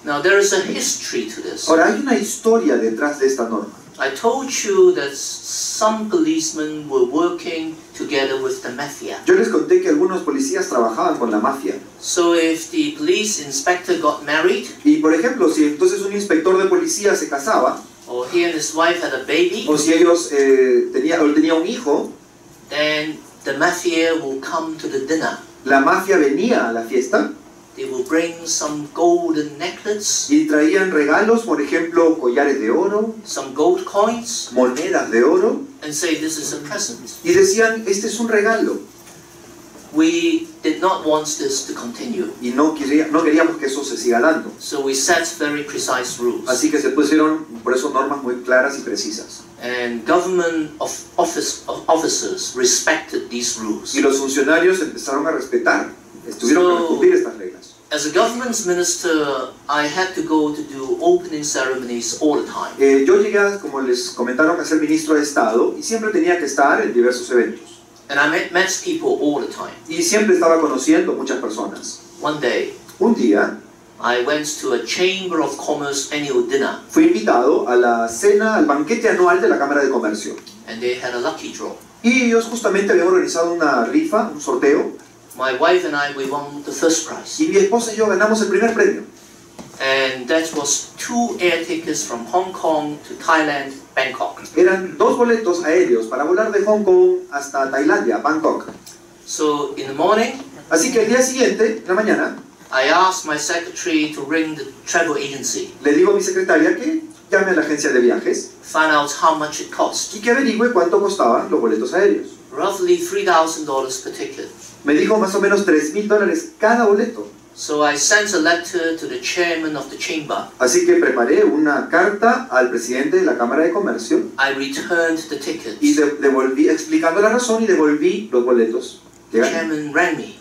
Now, there is a history to this. Ahora, hay una historia detrás de esta norma. I told you that some policemen were working together with the mafia. Yo les conté que algunos policías trabajaban con la mafia. So if the police inspector got married, Y por ejemplo, si entonces un inspector de policía se casaba, or he and his wife had a baby, o si ellos tenía un hijo, then the mafia will come to the dinner. la mafia venía a la fiesta They will bring some golden necklace, y traían regalos, por ejemplo, collares de oro, some gold coins, monedas de oro, and say this is a present. y decían, este es un regalo. We did not want this to continue. Y no queríamos que eso se siga dando. So we set very precise rules. Así que se pusieron, por eso, normas muy claras y precisas. And government officers respected these rules. Y los funcionarios empezaron a respetar, tuvieron que cumplir estas reglas. As a government minister, I had to go to do opening ceremonies all the time. Yo llegué, como les comentaron, a ser ministro de Estado y siempre tenía que estar en diversos eventos. And I met people all the time. Y siempre estaba conociendo muchas personas. One day, Un día I went to a Chamber of Commerce annual dinner, fui invitado a la cena, al banquete anual de la Cámara de Comercio. and they had a lucky draw. Y ellos justamente habían organizado una rifa, un sorteo, My wife and I, we won the first prize. y mi esposa y yo ganamos el primer premio. And that was 2 air tickets from Hong Kong to Thailand, Bangkok. Eran 2 boletos aéreos para volar de Hong Kong hasta Tailandia, Bangkok. So in the morning, Así que el día siguiente, en la mañana, I asked my secretary to ring the travel agency, le digo a mi secretaria que llame a la agencia de viajes find out how much it cost. y que averigüe cuánto costaban los boletos aéreos. Roughly $3,000 per ticket. Me dijo más o menos $3,000 cada boleto. So I sent a letter to the chairman of the chamber. Así que preparé una carta al presidente de la Cámara de Comercio I returned the tickets. y devolví, explicando la razón, y devolví los boletos. The chairman rang me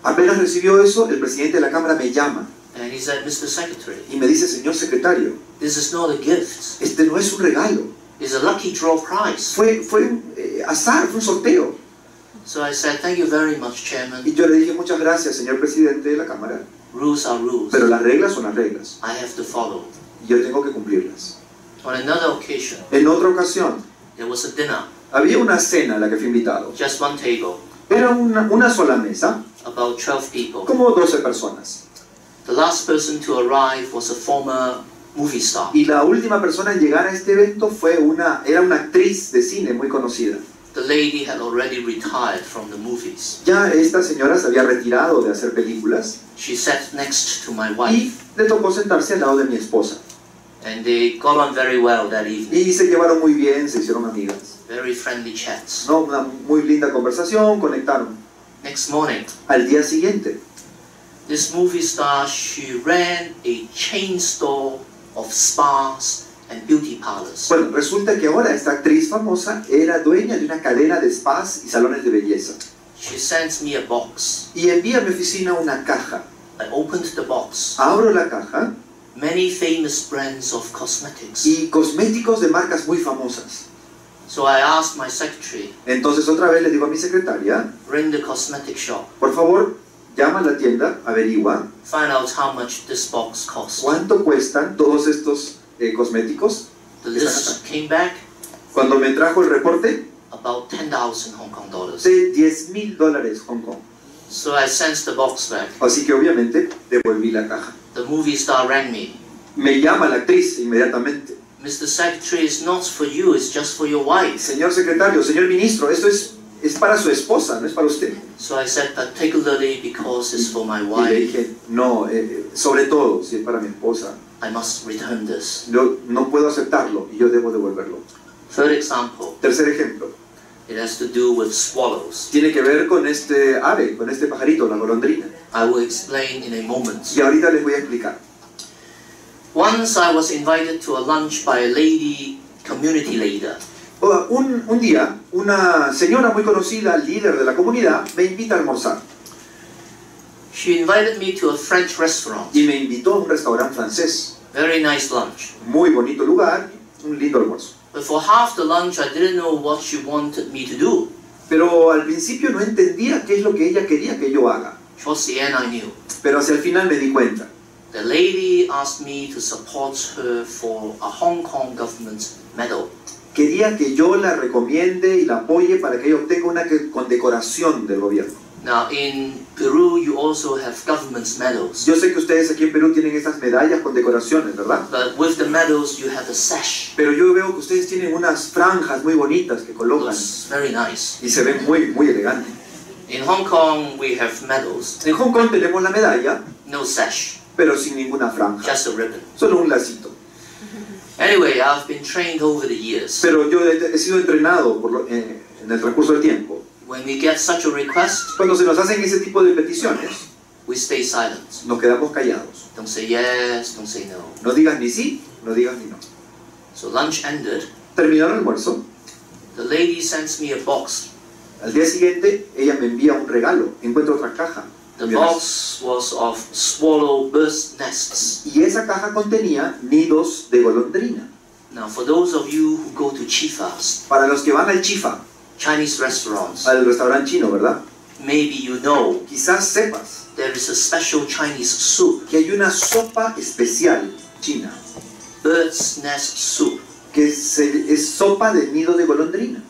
Apenas recibió eso, el presidente de la Cámara me llama and he said, Mr. Secretary, y me dice, señor secretario, this is not a gift. este no es un regalo, It's a lucky draw prize. fue un azar, fue un sorteo. So I said, thank you very much, Chairman. Y yo le dije, muchas gracias, señor presidente de la Cámara, Rules are rules. pero las reglas son las reglas I have to follow. y yo tengo que cumplirlas. On another occasion, En otra ocasión, there was a dinner, había una cena a la que fui invitado. just one table, Era una sola mesa, about 12 people. como 12 personas. The last person to arrive was a former movie star. Y la última persona en llegar a este evento era una actriz de cine muy conocida. The lady had already retired from the movies. Ya esta señora se había retirado de hacer películas She sat next to my y wife, le tocó sentarse al lado de mi esposa. and they got on very well that evening. Y se llevaron muy bien, se hicieron amigas. Very friendly chats. ¿No? Una muy linda conversación, conectaron. Next morning, Al día siguiente, this movie star, she ran a chain store of spas and beauty parlors. bueno, resulta que ahora esta actriz famosa era dueña de una cadena de spas y salones de belleza. She sent me a box. Y envía a mi oficina una caja. I opened the box. Abro la caja Many famous brands of cosmetics. y cosméticos de marcas muy famosas. So I asked my secretary, Entonces otra vez le digo a mi secretaria, ring the cosmetic shop, por favor, llama a la tienda, averigua find out how much this box cost. cuánto cuestan todos estos cosméticos. The list came back Cuando me trajo el reporte, about 10,000 Hong Kong dollars. de $10,000 Hong Kong. So I sent the box back. Así que obviamente devolví la caja. The movie star rang me. Me llama la actriz inmediatamente. Mr. Secretary, it's not for you, it's just for your wife. Señor secretario, señor ministro, esto es para su esposa, no es para usted. So I said particularly because it's for my Y le wife, dije, no, sobre todo si es para mi esposa, I must return this. yo no puedo aceptarlo y yo debo devolverlo. Third example, Tercer ejemplo, it has to do with swallows. tiene que ver con este ave, con este pajarito, la golondrina. I will explain in a moment. Y ahorita les voy a explicar. Once I was invited to a lunch by a lady community leader. Un día, una señora muy conocida, líder de la comunidad, me invita a almorzar. She invited me to a French restaurant. y me invitó a un restaurante francés. Very nice lunch. Muy bonito lugar, un lindo almuerzo. But for half the lunch, I didn't know what she wanted me to do. Pero al principio no entendía qué es lo que ella quería que yo haga. Towards the end, I knew. Pero hacia el final me di cuenta. The lady asked me to support her for a Hong Kong government medal. Quería que yo la recomiende y la apoye para que ella obtenga una condecoración del gobierno. Now, in Peru, you also have government medals. Yo sé que ustedes aquí en Perú tienen esas medallas con decoraciones, ¿verdad? But with the medals, you have a sash. Pero yo veo que ustedes tienen unas franjas muy bonitas que colocan Looks very nice. y se ven muy elegantes. In Hong Kong, we have medals. En Hong Kong tenemos la medalla, No sash, pero sin ninguna franja, just a ribbon. solo un lacito. Anyway, I've been trained over the years. Pero yo he sido entrenado en el transcurso del tiempo. When we get such a request, Cuando se nos hacen ese tipo de peticiones, we stay silent. nos quedamos callados. Don't say yes, don't say no. No digas ni sí, no digas ni no. So lunch ended. Terminó el almuerzo. The lady sends me a box. Al día siguiente, ella me envía un regalo. Encuentro otra caja. The box was of swallow birds' nests. Y esa caja contenía nidos de golondrina. Now, for those of you who go to Chifas, Para los que van al Chifa, Chinese restaurants, al restaurante chino, ¿verdad? maybe you know Quizás sepas there is a special Chinese soup, que hay una sopa especial china, bird's nest soup. que es sopa de nido de golondrina.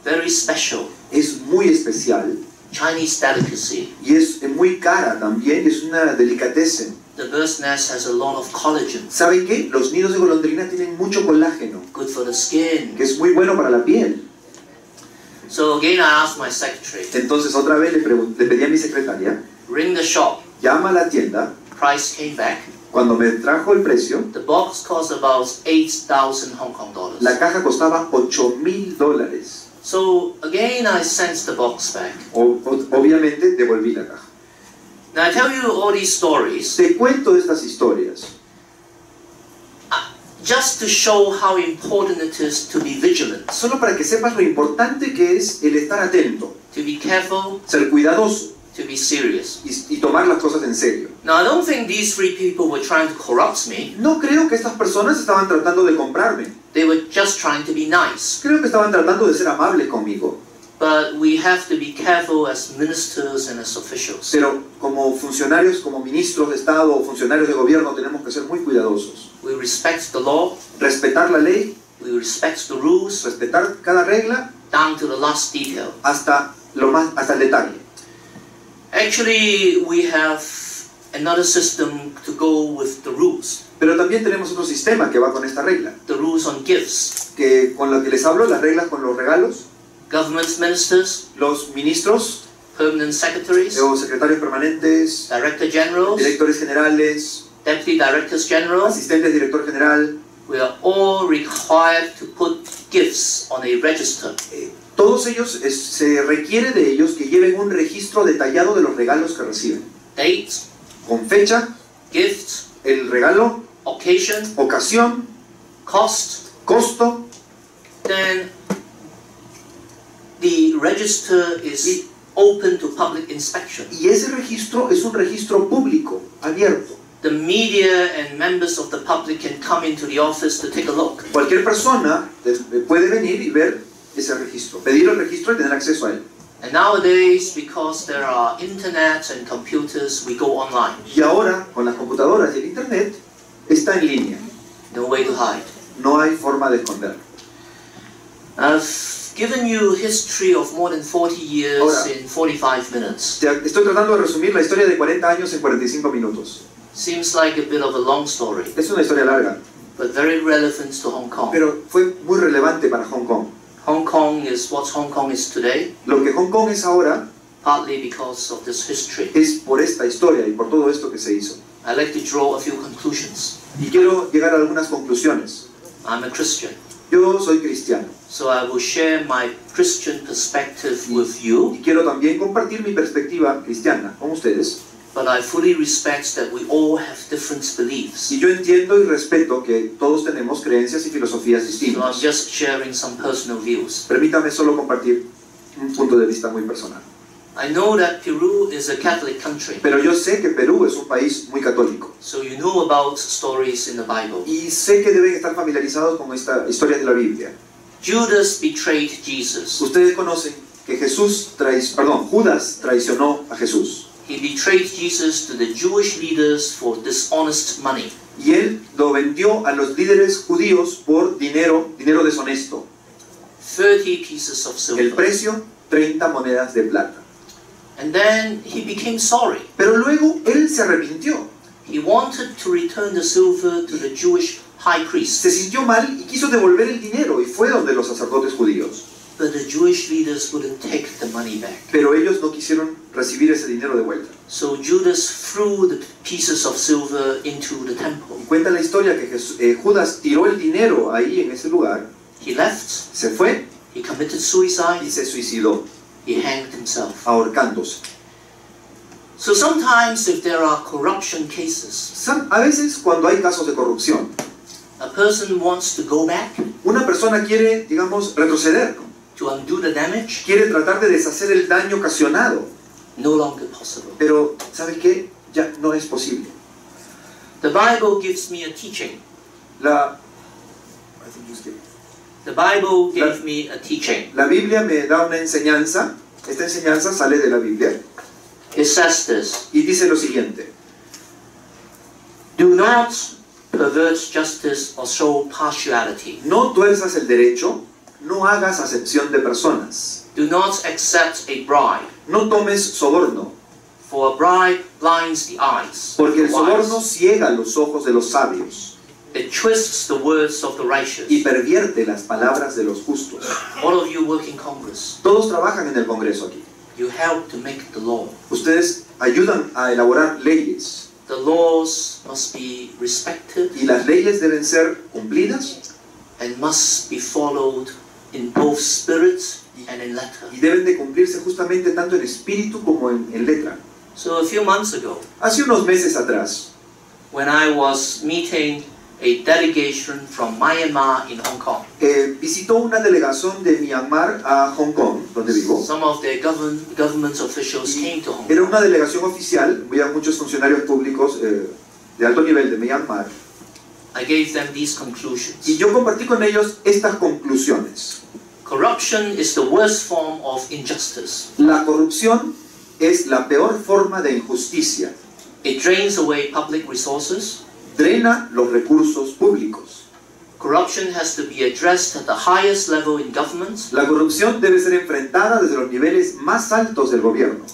Very special, Es muy especial Chinese delicacy. y es muy cara también, es una delicatessen. The bird's nest has a lot of collagen, ¿Saben qué? Los nidos de golondrina tienen mucho colágeno, good for the skin. que es muy bueno para la piel. So again, I asked my secretary, Entonces otra vez le pedí a mi secretaria, ring the shop. llama a la tienda. Price came back. Cuando me trajo el precio, The box cost about 8,000 Hong Kong dollars. la caja costaba $8,000. So again, I sent the box back. Obviamente devolví la caja. Now I tell you all these stories Te cuento estas historias just to show how important it is to be vigilant, solo para que sepas lo importante que es el estar atento, to be careful, ser cuidadoso to be serious. y tomar las cosas en serio. Now I don't think these three people were trying to corrupt me. No creo que estas personas estaban tratando de comprarme. They were just trying to be nice. Creo que estaban tratando de ser amables conmigo. But we have to be careful as ministers and as officials. Pero como funcionarios, como ministros de Estado o funcionarios de gobierno tenemos que ser muy cuidadosos. We respect the law, Respetar la ley, we respect the rules, respetar cada regla down to the last detail. hasta el detalle. Actually, we have another system to go with the rules. Pero también tenemos otro sistema que va con esta regla, The rules on gifts. que con lo que les hablo, las reglas con los regalos, Government ministers, los ministros permanent secretaries, o secretarios permanentes, director generals, directores generales, deputy directors general, asistentes director general, we are all required to put gifts on a register. todos ellos se requiere de ellos que lleven un registro detallado de los regalos que reciben, Date, con fecha, gift, el regalo, occasion, ocasión, cost. costo, Then the register is open to public inspection. y ese registro es un registro público, abierto. The media and members of the public can come into the office to take a look. Cualquier persona puede venir y ver ese registro, pedir el registro y tener acceso a él. And nowadays, because there are internet and computers, we go online. Y ahora, con las computadoras y el internet, está en línea. No way to hide. No hay forma de esconderlo. I've given you history of more than 40 years Ahora, in 45 minutes. Estoy tratando de resumir la historia de 40 años en 45 minutos. Seems like a bit of a long story, Es una historia larga, but very relevant to Hong Kong. pero fue muy relevante para Hong Kong. Hong Kong is what Hong Kong is today, Lo que Hong Kong es ahora partly because of this history. es por esta historia y por todo esto que se hizo. I'd like to draw a few conclusions. Y quiero llegar a algunas conclusiones. I'm a Christian, Yo soy cristiano so I will share my Christian perspective with you, y quiero también compartir mi perspectiva cristiana con ustedes. but I fully respect that we all have different beliefs. Y yo entiendo y respeto que todos tenemos creencias y filosofías So I'm distintas. just sharing some personal views. Permítame solo compartir un punto de vista muy personal. I know that Peru is a Catholic country, pero yo sé que Perú es un país muy católico. so you know about stories in the Bible. Y sé que deben estar familiarizados con esta historia de la Biblia. Judas betrayed Jesus. Ustedes conocen que Judas traicionó a Jesús. He betrayed Jesus to the Jewish leaders for dishonest money. Y él lo vendió a los líderes judíos por dinero deshonesto. 30 pieces of El silver. precio, 30 monedas de plata. And then he became sorry. Pero luego él se arrepintió. He wanted to return the silver to the Jewish high Se priest. sintió mal y quiso devolver el dinero y fue donde los sacerdotes judíos. But the Jewish leaders wouldn't take the money back. Pero ellos no quisieron recibir ese dinero de vuelta. So Judas threw the pieces of silver into the temple. Y cuenta la historia que Judas tiró el dinero ahí en ese lugar, He left, se fue he committed y suicide, se suicidó, he hanged himself. ahorcándose. So sometimes if there are corruption cases, A veces cuando hay casos de corrupción, a person wants to go back una persona quiere, digamos, retroceder, to undo the damage, quiere tratar de deshacer el daño ocasionado, no longer possible. pero ¿sabe qué? Ya no es posible. The Bible gives me a teaching. The Bible gave me a teaching. La Biblia me da una enseñanza, esta enseñanza sale de la Biblia, It says this: y dice lo siguiente: do not pervert justice or show partiality. no tuerzas el derecho, no hagas acepción de personas, Do not accept a bribe, no tomes soborno, for a bribe blinds the eyes of porque el the soborno wise. ciega los ojos de los sabios It twists the words of the righteous. y pervierte las palabras de los justos. All of you work in Congress. Todos trabajan en el Congreso aquí. You help to make the law. Ustedes ayudan a elaborar leyes The laws must be respected y las leyes deben ser cumplidas and must be followed in both spirit and in letter. y deben de cumplirse justamente tanto en espíritu como en letra. So a few months ago, Hace unos meses atrás, when I was meeting a delegation from Myanmar in Hong Kong, visitó una delegación de Myanmar a Hong Kong, donde vivo. some of their government officials came to Hong Era Kong. una delegación oficial, había muchos funcionarios públicos de alto nivel de Myanmar, I gave them these conclusions. y yo compartí con ellos estas conclusiones. Corruption is the worst form of injustice. La corrupción es la peor forma de injusticia. It drains away public resources. Drena los recursos públicos. Corruption has to be addressed at the highest level in government. La corrupción debe ser enfrentada desde los niveles más altos del gobierno.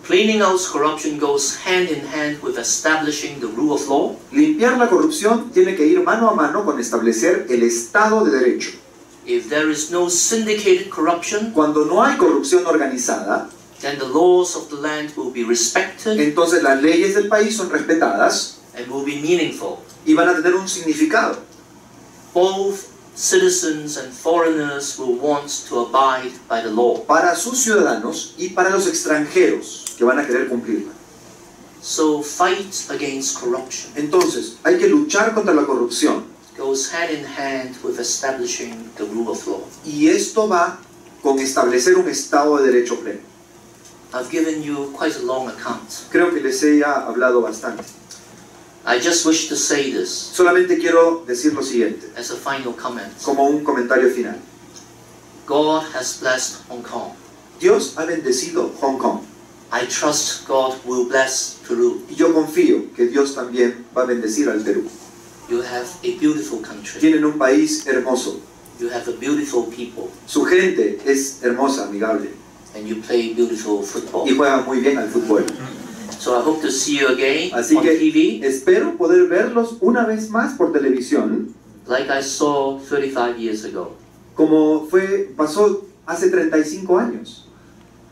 Cleaning out corruption goes hand in hand with establishing the rule of law. Limpiar la corrupción tiene que ir mano a mano con establecer el Estado de Derecho. If there is no syndicated corruption, Cuando no hay corrupción organizada, then the laws of the land will be respected entonces las leyes del país son respetadas and will be meaningful. y van a tener un significado. Both citizens and foreigners will want to abide by the law. Para sus ciudadanos y para los extranjeros que van a querer cumplirla. So fight against corruption Entonces, hay que luchar contra la corrupción. goes hand in hand with establishing the rule of law. Y esto va con establecer un Estado de Derecho pleno. I've given you quite a long account. Creo que les he ya hablado bastante. I just wish to say this Solamente quiero decir lo siguiente, as a final comment. como un comentario final. God has blessed Hong Kong. Dios ha bendecido Hong Kong. I trust God will bless Peru. Y yo confío que Dios también va a bendecir al Perú. You have a beautiful country. Tienen un país hermoso. You have a beautiful people. Su gente es hermosa, amigable. And you play beautiful football. Y juegan muy bien al fútbol. So I hope to see you again Así on que TV, espero poder verlos una vez más por televisión, like I saw 35 years ago. como pasó hace 35 años.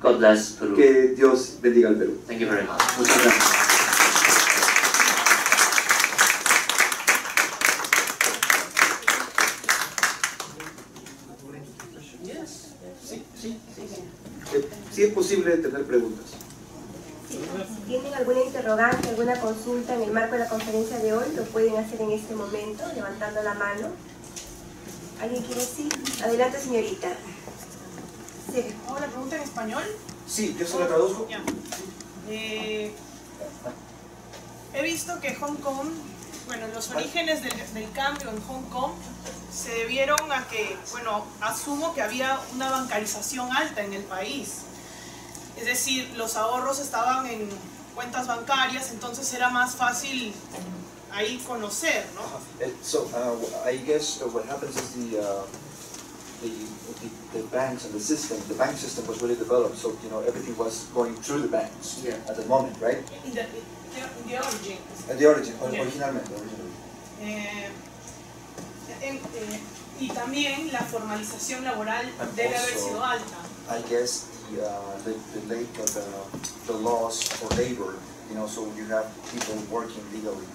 God bless Peru. Que Dios bendiga al Perú. Thank you very much. Muchas gracias. Sí es posible tener preguntas. Si tienen alguna interrogante, alguna consulta en el marco de la conferencia de hoy, lo pueden hacer en este momento, levantando la mano. ¿Alguien quiere decir? Adelante, señorita. Sí. ¿Hago la pregunta en español? Sí, yo se lo traduzco. Ya. He visto que Hong Kong, bueno, los orígenes del cambio en Hong Kong se debieron a que, bueno, asumo que había una bancarización alta en el país. Es decir, los ahorros estaban en cuentas bancarias, entonces era más fácil ahí conocer, ¿no? So, I guess what happens is the banks and the bank system was really developed, so everything was going through the banks at the moment, right? In the origin. At the origin, Yeah. originalmente. Y también la formalización laboral debe haber sido alta. I guess the laws for labor, so you have people working legally.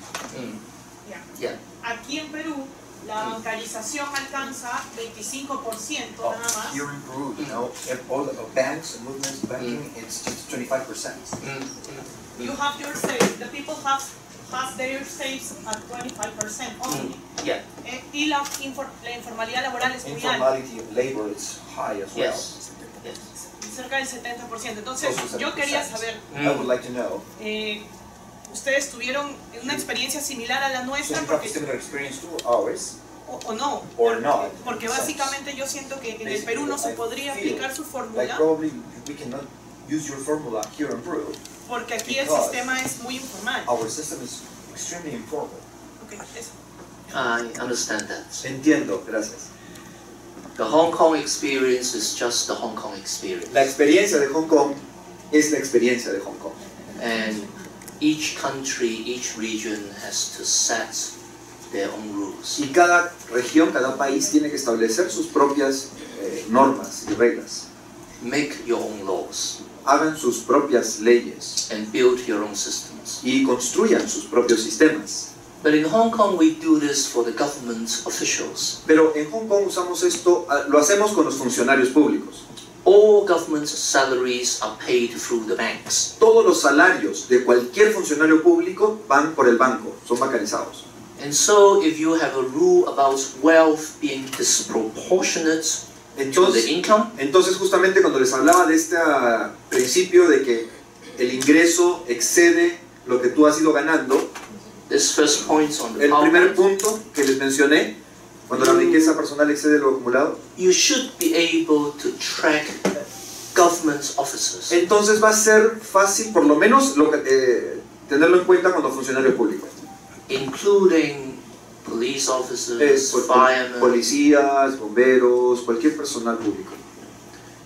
Ya. Yeah. Aquí en Perú, la bancarización alcanza 25% nada más. Here in Peru, all the banks and movements, banking, it's just 25%. You have your saves, the people have their saves at 25% only. Yeah. Y la informalidad laboral es muy alta, Informality of labor is high as well. Yes. Yes. cerca del 70%. Entonces, Close to yo 70%. quería saber, I would like to know. ¿ustedes tuvieron una experiencia similar a la So nuestra? you have a similar experience to ours, O no, or not? porque básicamente yo siento que en el Perú no se podría aplicar su Like fórmula, probably we cannot use your formula here in Peru. porque aquí el because sistema es muy informal. Our system is extremely informal. Okay, eso. I understand that. Entiendo, gracias. The Hong Kong experience is just the Hong Kong experience. La experiencia de Hong Kong es la experiencia de Hong Kong. And each country, each region has to set their own rules. Y cada región, cada país tiene que establecer sus propias normas y reglas. Make your own laws Hagan sus propias leyes and build your own systems. y construyan sus propios sistemas. But in Hong Kong, we do this for the government officials. Pero en Hong Kong usamos esto, lo hacemos con los funcionarios públicos. All government salaries are paid through the banks. Todos los salarios de cualquier funcionario público van por el banco, son bancarizados. And so if you have a rule about wealth being disproportionate to the income, Entonces justamente cuando les hablaba de este principio de que el ingreso excede lo que tú has ido ganando, this first point on the el primer PowerPoint, punto que les mencioné, cuando la riqueza personal excede lo acumulado, you should be able to track government officers. entonces va a ser fácil por lo menos tenerlo en cuenta cuando funcionario público. Including police officers, firemen, Policías, bomberos, cualquier personal público.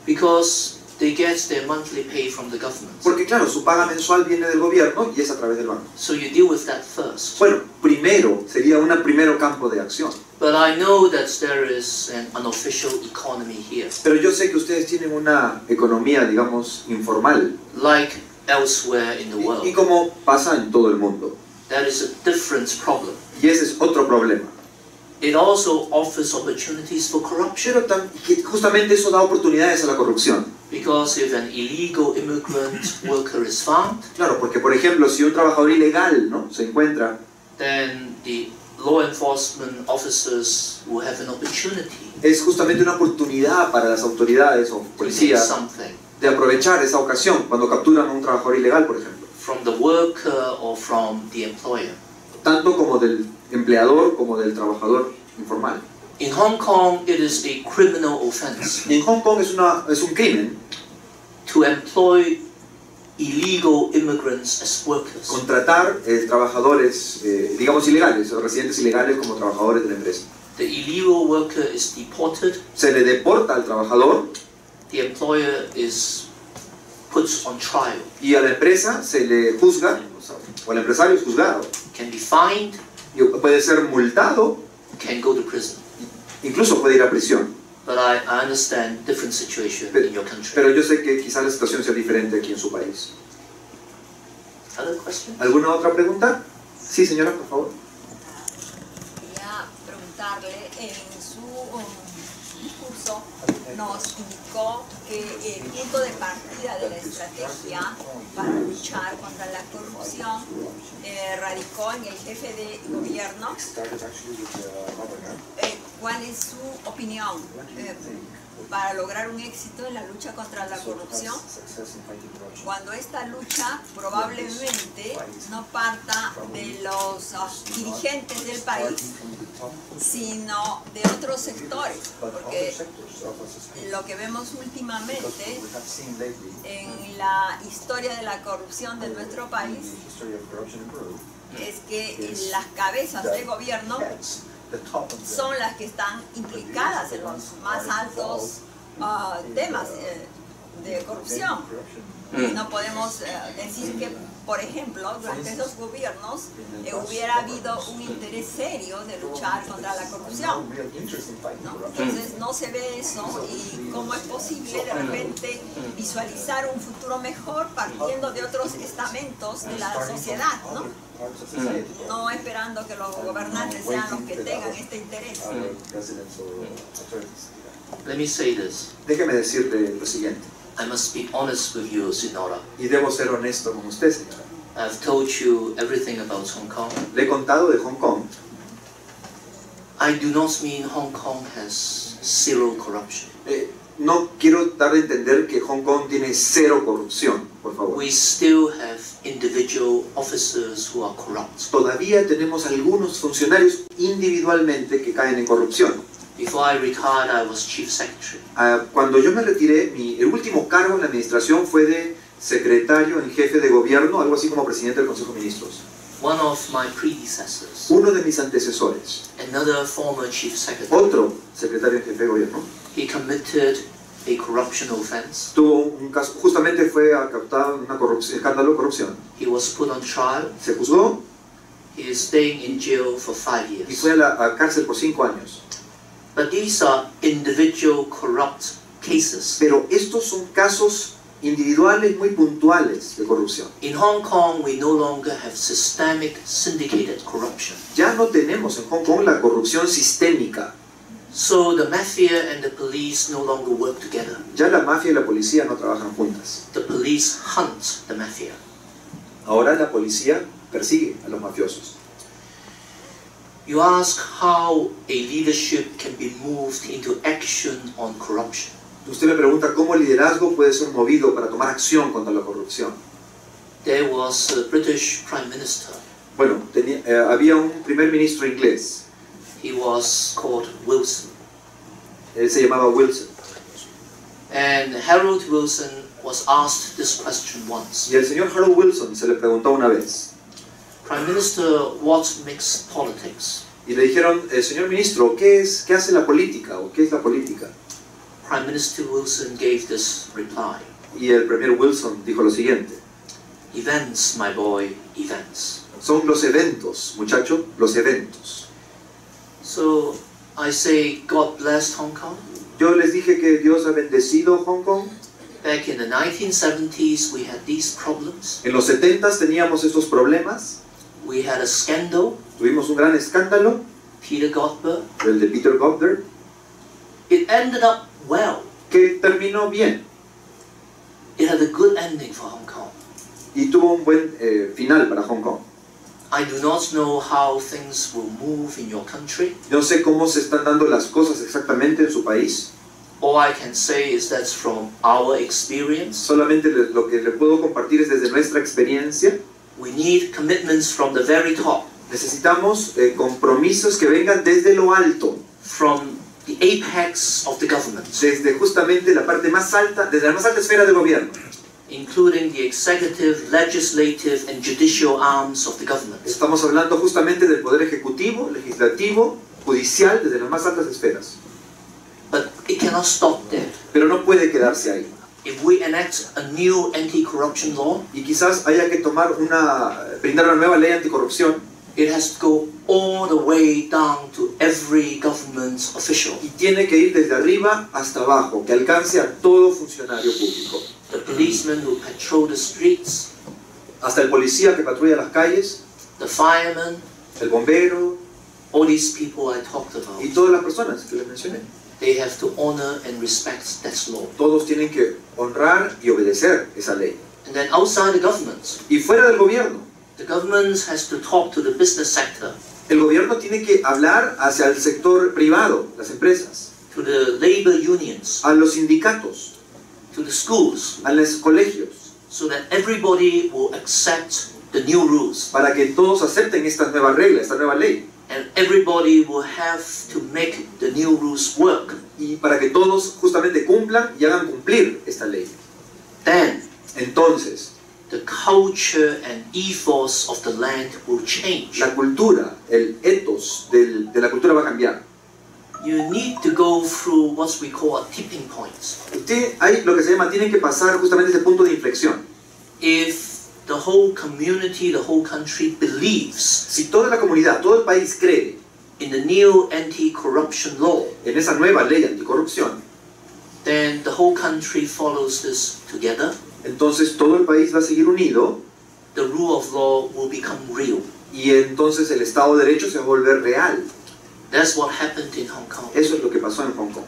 because they get their monthly pay from the government. Porque claro, su paga mensual viene del gobierno y es a través del banco. So you deal with that first. Bueno, primero, sería un primer campo de acción. But I know that there is an unofficial economy here, Pero yo sé que ustedes tienen una economía, digamos, informal. like elsewhere in the world. Y como pasa en todo el mundo. That is a different problem. Y ese es otro problema. It also offers opportunities for corruption, Pero que justamente eso da oportunidades a la corrupción. because if an illegal immigrant worker is found, Claro, porque por ejemplo, si un trabajador ilegal, ¿no?, se encuentra, then the law enforcement officers will have an opportunity es justamente una oportunidad para las autoridades o to take policías something de aprovechar esa ocasión cuando capturan a un trabajador ilegal, por ejemplo. from the worker or from the employer. Tanto como del empleador como del trabajador informal. In Hong Kong, it is a criminal offense En Hong Kong es un crimen to employ illegal immigrants as workers. contratar trabajadores, digamos, ilegales o residentes ilegales como trabajadores de la empresa. The illegal worker is deported, Se le deporta al trabajador the employer is put on trial, y a la empresa se le juzga, o el empresario es juzgado, can be fined, y puede ser multado, can go to prison. incluso puede ir a prisión. But I understand different situation in your country. Pero yo sé que quizá la situación sea diferente aquí en su país. Other questions? ¿Alguna otra pregunta? Sí, señora, por favor. Quería preguntarle, en su discurso nos indicó que el punto de partida de la estrategia para luchar contra la corrupción radicó en el jefe de gobierno. ¿Cuál es su opinión? para lograr un éxito en la lucha contra la corrupción, cuando esta lucha probablemente no parta de los dirigentes del país, sino de otros sectores, porque lo que vemos últimamente en la historia de la corrupción de nuestro país es que las cabezas del gobierno son las que están implicadas en los más altos temas de corrupción. No podemos decir que, por ejemplo, durante esos gobiernos hubiera habido un interés serio de luchar contra la corrupción, ¿no? Entonces no se ve eso, y cómo es posible de repente visualizar un futuro mejor partiendo de otros estamentos de la sociedad, ¿no? No esperando que los gobernantes sean los que tengan este interés. Let me say this. Déjeme decirle lo siguiente, I must be honest with you, Sinora. y debo ser honesto con usted, señora. I've told you everything about Hong Kong. Le he contado de Hong Kong. I do not mean Hong Kong has zero corruption. No quiero dar a entender que Hong Kong tiene cero corrupción, por favor. We still have individual officers who are corrupt. Todavía tenemos algunos funcionarios individualmente que caen en corrupción. Before I retired, I was chief secretary. Cuando yo me retiré, el último cargo en la administración fue de secretario en jefe de gobierno, algo así como presidente del Consejo de Ministros. One of my predecessors, Uno de mis antecesores, another former chief secretary, otro secretario en jefe de gobierno, he committed a corruption offense. tuvo un caso, justamente fue captado en un escándalo de corrupción. He was put on trial. Se juzgó He is staying in jail for 5 y years. fue a la cárcel por 5 años. But these are individual corrupt cases. Pero estos son casos individuales muy puntuales de corrupción. In Hong Kong, we no longer have systemic syndicated corruption. Ya no tenemos en Hong Kong la corrupción sistémica. So the mafia and the police no longer work together. Ya la mafia y la policía no trabajan juntas. The police hunt the mafia. Ahora la policía persigue a los mafiosos. You ask how a leadership can be moved into action on corruption. Usted me pregunta cómo el liderazgo puede ser movido para tomar acción contra la corrupción. There was a British Prime Minister. Bueno, había un primer ministro inglés. He was called Wilson. Él se llamaba Wilson. And Harold Wilson was asked this question once. Y al señor Harold Wilson se le preguntó una vez. Prime Minister, what makes politics? Y le dijeron, señor ministro, ¿qué hace la política? ¿O qué es la política? Prime Minister Wilson gave this reply. Y el premier Wilson dijo lo siguiente. Events, my boy, events. Son los eventos, muchacho, los eventos. So I say, God bless Hong Kong. Yo les dije que Dios ha bendecido Hong Kong. Back in the 1970s, we had these problems. En los 70s teníamos estos problemas. We had a scandal, Tuvimos un gran escándalo, Peter Godber. el de Peter Godber, It ended up well. que terminó bien It had a good ending for Hong Kong. y tuvo un buen final para Hong Kong. I do not know how things will move in your country. No sé cómo se están dando las cosas exactamente en su país. All I can say is that's from our experience. Solamente lo que le puedo compartir es desde nuestra experiencia. We need commitments from the very top, Necesitamos compromisos que vengan desde lo alto, from the apex of the government, desde justamente la parte más alta, desde la más alta esfera del gobierno, including the executive, legislative, and judicial arms of the government. Estamos hablando justamente del poder ejecutivo, legislativo, judicial, desde las más altas esferas. But it cannot stop there. Pero no puede quedarse ahí. If we enact a new anti-corruption law, Y quizás haya que brindar una nueva ley anticorrupción, it has to go all the way down to every government official. y tiene que ir desde arriba hasta abajo, que alcance a todo funcionario público. The policemen who patrol the streets, Hasta el policía que patrulla las calles, the firemen, el bombero all these people I talked about, y todas las personas que les mencioné. they have to honor and respect that law. Todos tienen que honrar y obedecer esa ley. And then outside the government, Y fuera del gobierno, the government has to talk to the business sector. el gobierno tiene que hablar hacia el sector privado, las empresas. to the labor unions, a los sindicatos, to the schools, a los colegios, so that everybody will accept the new rules. para que todos acepten estas nuevas reglas, esta nueva ley, And everybody will have to make the new rules work. y para que todos justamente cumplan y hagan cumplir esta ley. Then Entonces, the culture and ethos of the land will change. la cultura, el ethos de la cultura va a cambiar. You need to go through what we call a tipping point. Usted, hay lo que se llama, tienen que pasar justamente ese punto de inflexión. If the whole community, the whole country believes Si toda la comunidad, todo el país cree in the new anti-corruption law, en esa nueva ley anticorrupción, then the whole country follows this together. entonces todo el país va a seguir unido The rule of law will become real. y entonces el Estado de Derecho se va a volver real. That's what happened in Hong Kong. Eso es lo que pasó en Hong Kong.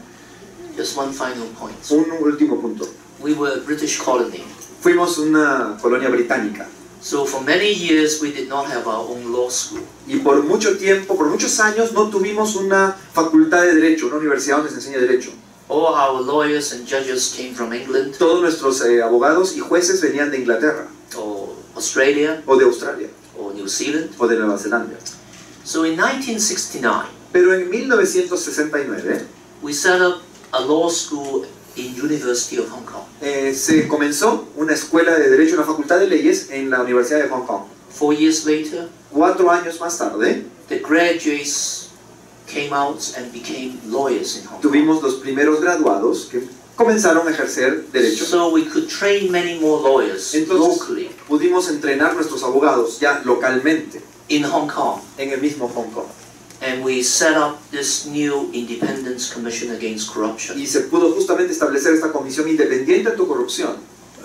Just one final point. Un último punto. We were a British colony. Fuimos una colonia británica So for many years we did not have our own law school. y por mucho tiempo, por muchos años no tuvimos una facultad de Derecho, una universidad donde se enseña Derecho. All our lawyers and judges came from England Todos nuestros abogados y jueces venían de Inglaterra or Australia o de Australia or New Zealand. o de Nueva Zelanda. So in 1969, Pero en 1969 we set up a law school in University of Hong Kong. se comenzó una escuela de Derecho, una facultad de leyes en la Universidad de Hong Kong. 4 years later, 4 años más tarde, the graduates came out and became lawyers in Hong Kong. tuvimos los primeros graduados que comenzaron a ejercer Derecho. So we could train many more lawyers Entonces locally pudimos entrenar nuestros abogados ya localmente in Hong Kong. en el mismo Hong Kong. And we set up this new Independence Commission Against Corruption. Y se pudo justamente establecer esta comisión independiente anticorrupción.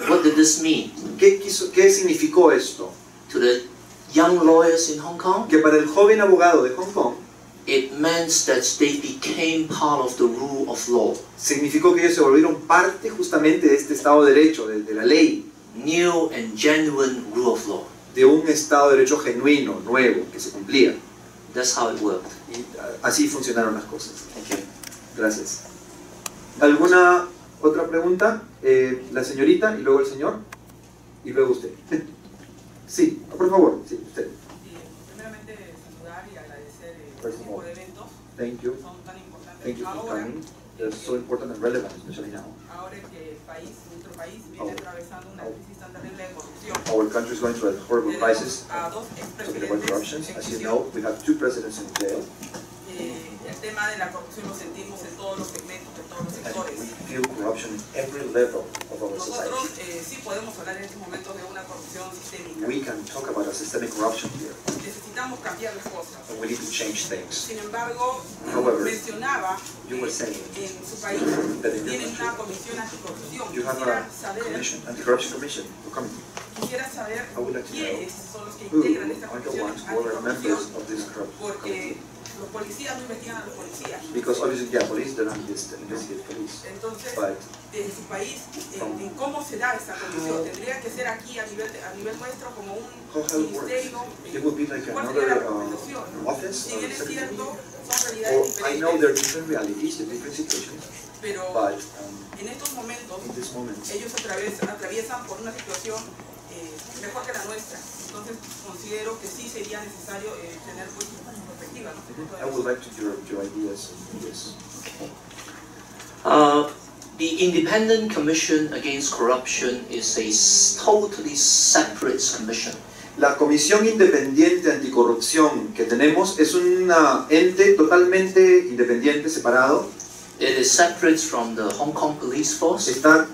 What did this mean ¿Qué significó esto? to the young lawyers in Hong Kong? Que para el joven abogado de Hong Kong It meant that they became part of the rule of law. significó que ellos se volvieron parte justamente de este Estado de Derecho, de la ley, New and genuine rule of law. de un Estado de Derecho genuino, nuevo, que se cumplía. That's how it worked. Y así funcionaron las cosas. Thank you. Gracias. ¿Alguna otra pregunta? La señorita y luego el señor y luego usted. Sí, por favor, sí, usted. Primeramente saludar y agradecer el First of tipo all, de eventos Thank you. que son tan importantes Thank you for ahora, coming. They're so important and relevant, especially now. ahora que el país, nuestro país viene atravesando una crisis tan terrible de corrupción. Our country is going through a horrible crisis. Tenemos a dos Talking about corruption. expresidentes en As you prisión. know, we have 2 presidents in jail. El tema de la corrupción lo sentimos en todos los segmentos, en todos los And sectores. we feel corruption in every level of our Nosotros society. sí podemos hablar en estos momentos de una corrupción sistémica. We can talk about a systemic corruption here, Necesitamos cambiar las cosas. and we need to change things. Sin embargo, However, mencionaba you were saying en su país that in your tienen country una comisión anticorrupción. you have Quisiera a saber, commission, anti-corruption commission. quisiera saber I would like to know quiénes son los que who integran esta are the comisión ones who are members anticorrupción, of this corruption porque los policías no investigan a los policías. because obviously, yeah, police don't investigate police, Entonces, but en su país, en cómo se da esa comisión, tendría que ser aquí a nivel nuestro como un how it works, ministerio. it would be like ¿Cuál sería la another recomendación? office Si or bien es secretary. cierto, son Or realidades I know there are diferentes, different realities, there are different situations, pero but en estos momentos in this moment, ellos atraviesan por una situación mejor que la nuestra. Entonces considero que sí sería necesario tener pues perspectiva, ¿no? I would like to hear your ideas on this. The Independent Commission Against Corruption is a totally separate commission. La Comisión Independiente Anticorrupción que tenemos es un ente totalmente independiente, separado. It is separate from the Hong Kong Police Force. Está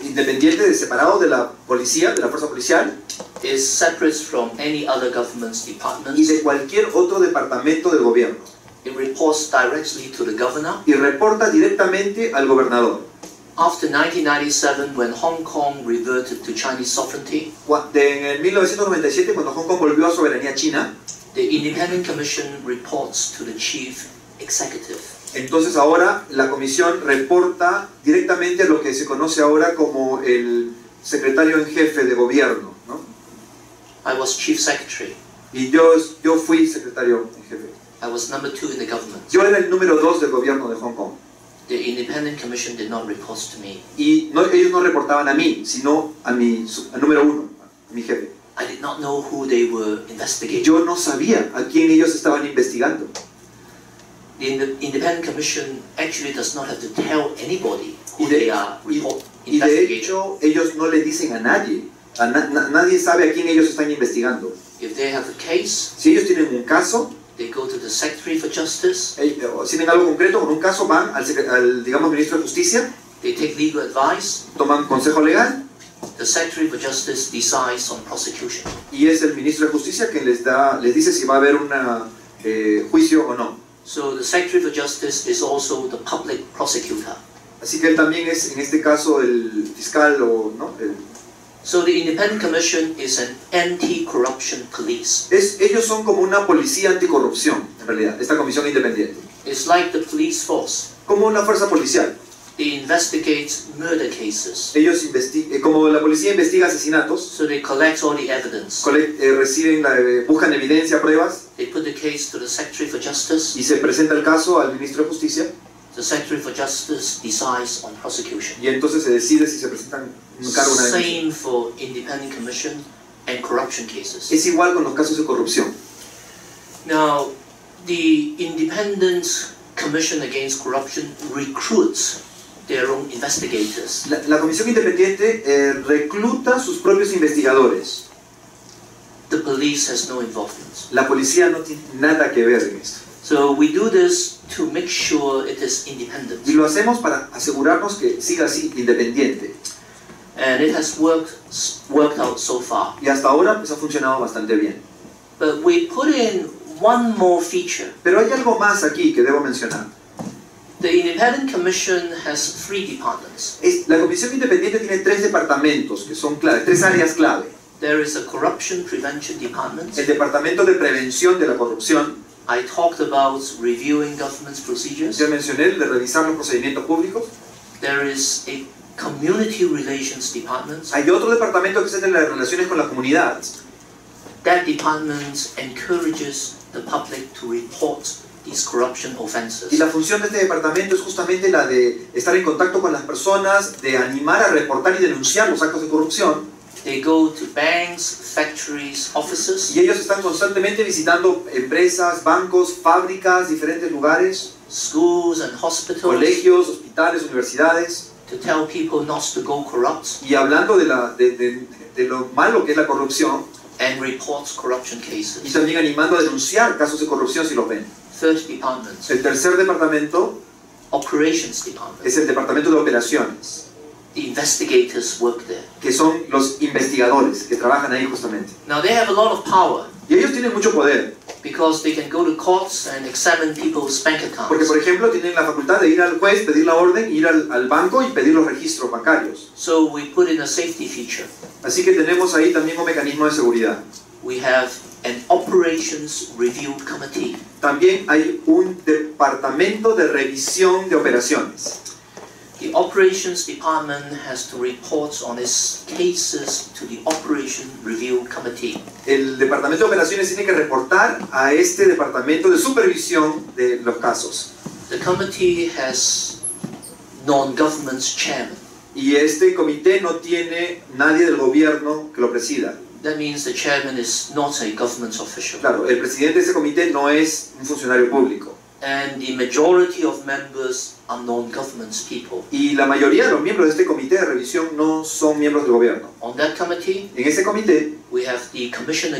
independiente, separado de la policía, de la fuerza policial It is separate from any other government's y departments. de cualquier otro departamento del gobierno. It reports directly to the governor. Y reporta directamente al gobernador. After 1997, when Hong Kong reverted to Chinese sovereignty, En el 1997, cuando Hong Kong volvió a soberanía china, the Independent Commission reports to the Chief Executive. entonces ahora la comisión reporta directamente a lo que se conoce ahora como el secretario en jefe de gobierno, ¿no? I was Chief Secretary. Y yo fui secretario en jefe. I was number 2 in the government. Yo era el número 2 del gobierno de Hong Kong. The Independent Commission did not report to me. Y ellos no reportaban a mí, sino al número uno, a mi jefe. I did not know who they were Y investigating. yo no sabía a quién ellos estaban investigando. The Independent Commission actually does not have to tell anybody who Y de- they are Y de investigating. hecho, ellos no le dicen a nadie. Nadie sabe a quién ellos están investigando. If they have a case, Si ellos tienen un caso, they go to the Secretary for Justice, o si tienen algo concreto con un caso, van al digamos, ministro de Justicia, they take legal advice, toman consejo legal, the Secretary for Justice decides on prosecution. y es el ministro de Justicia quien les dice si va a haber un juicio o no. So the Secretary for Justice is also the public prosecutor. Así que él también es, en este caso, el fiscal o no. So the Independent Commission is an anti-corruption police. Ellos son como una policía anticorrupción, en realidad, esta comisión independiente. It's like the police force. Como una fuerza policial. They investigate murder cases. Ellos como la policía investiga asesinatos, So they collect all the evidence. buscan evidencia, pruebas, They put the case to the Secretary for Justice. y se presenta el caso al ministro de Justicia, The Secretary for Justice decides on prosecution. y entonces se decide si se presentan un cargo o una denuncia. Same for Independent Commission and corruption cases. Es igual con los casos de corrupción. Now, the Independent Commission Against Corruption recruits their own investigators. La comisión independiente recluta sus propios investigadores. The police has no involvement. La policía no tiene nada que ver en esto. So we do this to make sure it is Y independent. lo hacemos para asegurarnos que siga así, independiente. And it has worked out so far. Y hasta ahora pues, ha funcionado bastante bien. But we put in one more feature. Pero hay algo más aquí que debo mencionar. The Independent Commission has 3 departments. La comisión independiente tiene 3 departamentos que son clave, 3 áreas clave. There is a Corruption Prevention Department. El departamento de prevención de la corrupción. I talked about reviewing government's procedures. Ya mencioné el de revisar los procedimientos públicos. There is a Community Relations Department. Hay otro departamento que es el de las relaciones con la comunidad. That department encourages the public to report these corruption offenses. Y la función de este departamento es justamente la de estar en contacto con las personas, de animar a reportar y denunciar los actos de corrupción. They go to banks, factories, offices, Y ellos están constantemente visitando empresas, bancos, fábricas, diferentes lugares, schools and hospitals colegios, hospitales, universidades, to tell people not to go corrupt y hablando de lo malo que es la corrupción, and report corruption y cases. también animando a denunciar casos de corrupción si los ven. Third department, El tercer departamento Operations Department. es el departamento de operaciones, The investigators work there. que son los investigadores que trabajan ahí justamente. Now they have a lot of power Y ellos tienen mucho poder, because they can go to courts and examine people's bank porque accounts. por ejemplo tienen la facultad de ir al juez, pedir la orden, ir al banco y pedir los registros bancarios. So we put in a safety feature. Así que tenemos ahí también un mecanismo de seguridad. We have an Operations Review Committee. También hay un departamento de revisión de operaciones. The Operations Department has to report on its cases to the Operation Review Committee. El departamento de operaciones tiene que reportar a este departamento de supervisión de los casos. The committee has non-government chairman. Y este comité no tiene nadie del gobierno que lo presida. That means the chairman is not a government official. Claro, el presidente de ese comité no es un funcionario público. And the majority of members are non-government people. Y la mayoría de los miembros de este comité de revisión no son miembros del gobierno. On that committee, En ese comité we have the Commissioner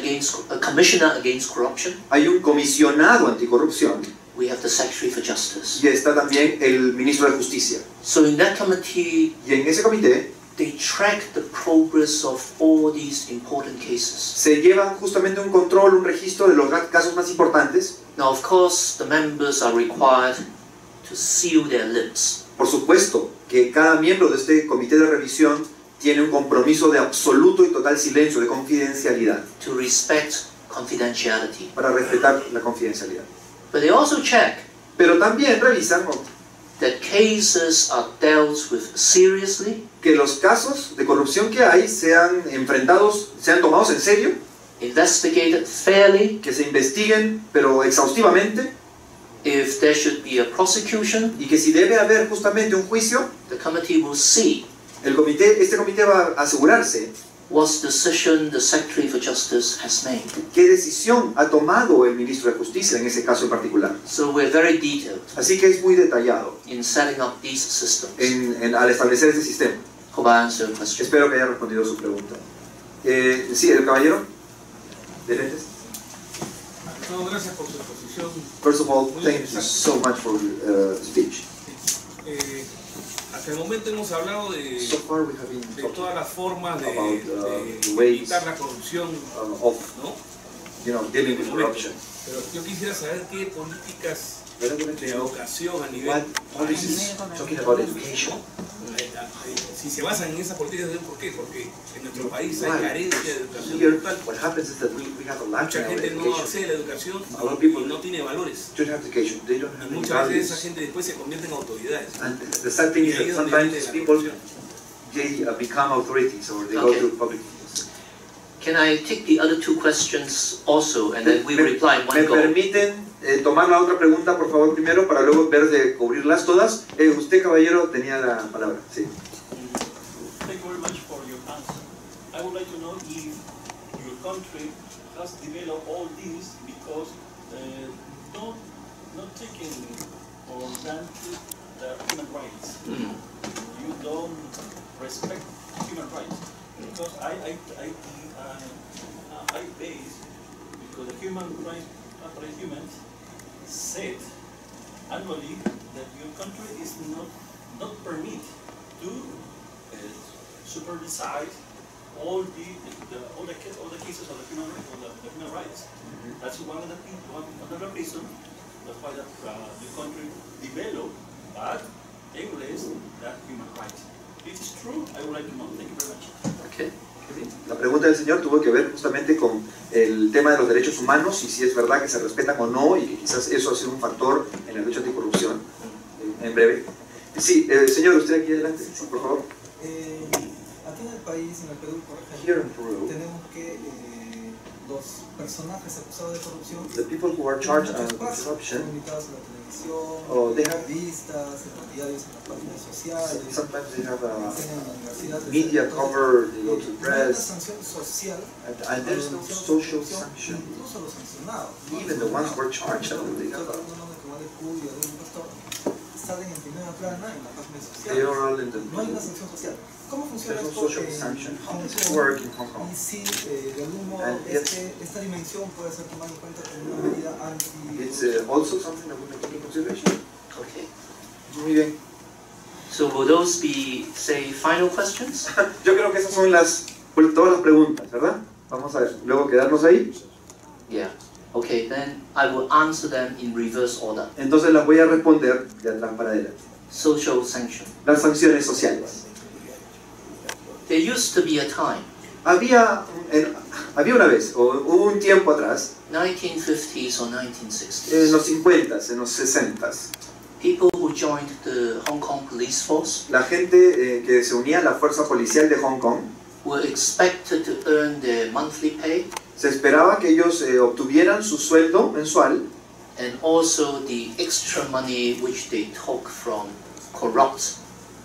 Against Corruption. hay un comisionado anticorrupción We have the Secretary for Justice. y está también el ministro de Justicia. So in that committee, Y en ese comité they track the progress of all these important cases. se lleva justamente un control, un registro de los casos más importantes. Now, of course, the members are required to seal their lips. Por supuesto que cada miembro de este comité de revisión tiene un compromiso de absoluto y total silencio, de confidencialidad, To respect confidentiality. para respetar la confidencialidad. But they also check Pero también revisan that cases are dealt with seriously, que los casos de corrupción que hay sean enfrentados, sean tomados en serio, investigated fairly, que se investiguen pero exhaustivamente if there should be a prosecution, y que si debe haber justamente un juicio, the committee will see este comité va a asegurarse what decision the Secretary for Justice has made. qué decisión ha tomado el ministro de Justicia en ese caso en particular. So we're very detailed Así que es muy detallado in setting up these systems. al establecer este sistema. Hope I answered your question. Espero que haya respondido su pregunta. Sí, el caballero de lentes. No, gracias por su exposición. First of all, thank you so much for your speech. Hasta el momento hemos hablado So far we have been de talking todas las formas de about ways evitar la corrupción, of ¿no? Dealing with corruption. Pero yo quisiera saber qué políticas But I'm going to de know educación a nivel what policies talking about education. si se basan en esas políticas, ¿por qué? Porque en nuestro país hay Why? carencia de educación Here, total. what happens is that we have a lack Mucha in our gente no education. accede a la educación A lot of people y no tiene valores. don't have education. They don't Y have any muchas veces esa values. gente después se convierte en autoridades. And the sad thing Y is ahí that es donde sometimes viene la people corrupción. they become authorities or they Okay. go to public office. Can I take the other two questions also, and then we will ¿Me reply in one go? permiten tomar la otra pregunta, por favor, primero, para luego ver de cubrirlas todas? Usted, caballero, tenía la palabra. Sí. Thank you very much for your answer. I would like to know if your country has developed all this because not taking for granted the human rights. You don't respect human rights because I base because the human rights humans said annually that your country is not permit to supervise all the cases of the human rights. That's one of the reasons. That's why the country developed, but embrace that human rights. If it's true, I would like to know. Thank you very much. Okay. La pregunta del señor tuvo que ver justamente con el tema de los derechos humanos y si es verdad que se respetan o no y que quizás eso ha sido un factor en la lucha anticorrupción. En breve. Sí, señor, usted aquí adelante, sí, por favor. Aquí en el país, en el Perú, por Here ejemplo, in Peru, tenemos que los personajes acusados de corrupción the people who are charged tienen of mucho espacio, corruption, son invitados en la Oh, televisión, they en have- revistas, en los diarios, en las páginas sociales, sometimes they have a enseñan en la universidad, media etcétera. cover, they go to No hay una press, sanción social and there's no social sanction. incluso los sancionados. Even the ones who are charged, they have a, salen en primera plana en la página they social. are all in the, No hay una sanción social. ¿Cómo funciona there's no esto social en sanction. How Hong does it Kong? work in Hong Kong? Y si de algún modo And esta dimensión puede ser tomada en cuenta como una medida It's anti... also something that we may take into consideration. Okay. Muy bien. So will those be, say, final questions? Yo creo que esas son todas las preguntas, ¿verdad? Vamos a ver, luego quedarnos ahí. Yeah. Okay, then I will answer them in reverse order. Entonces las voy a responder de atrás para adelante. Social sanction. Las sanciones sociales. There used to be a time, Había una vez, o hubo un tiempo atrás, 1950s or en 1960s, los 50s, en los 60s, people who joined the Hong Kong police force la gente que se unía a la fuerza policial de Hong Kong, were expected to earn their monthly pay se esperaba que ellos obtuvieran su sueldo mensual and also the extra money which they took from corrupt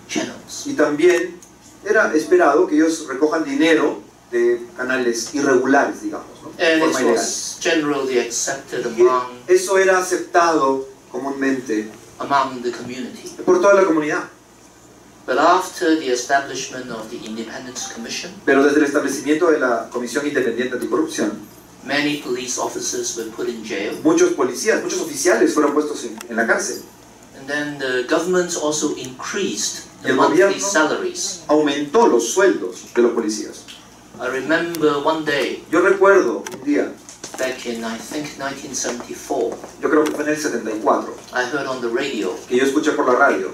channels. y también era esperado que ellos recojan dinero de canales irregulares, digamos, ¿no? De And forma it ilegal. was generally accepted Y among eso era aceptado comúnmente the community. por toda la comunidad. But after the establishment of the Independence Commission, Pero desde el establecimiento de la Comisión Independiente Anticorrupción, many police officers were put in jail. muchos policías, muchos oficiales fueron puestos en la cárcel. And then the government also increased the El monthly gobierno salaries. aumentó los sueldos de los policías. I remember one day Yo recuerdo un día, back in, I think, 1974, yo creo que fue en el 74, I heard on the radio que yo escuché por la radio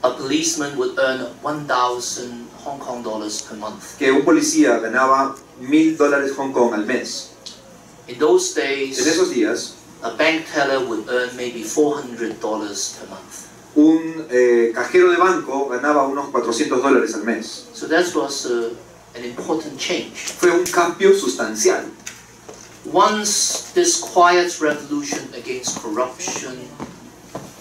a policeman would earn 1,000 Hong Kong dollars per month. que un policía ganaba $1,000 Hong Kong al mes. In those En days, esos días, a bank teller would earn maybe $400 per month. un cajero de banco ganaba unos $400 al mes. So that was an important change. Fue un cambio sustancial. Once this quiet revolution against corruption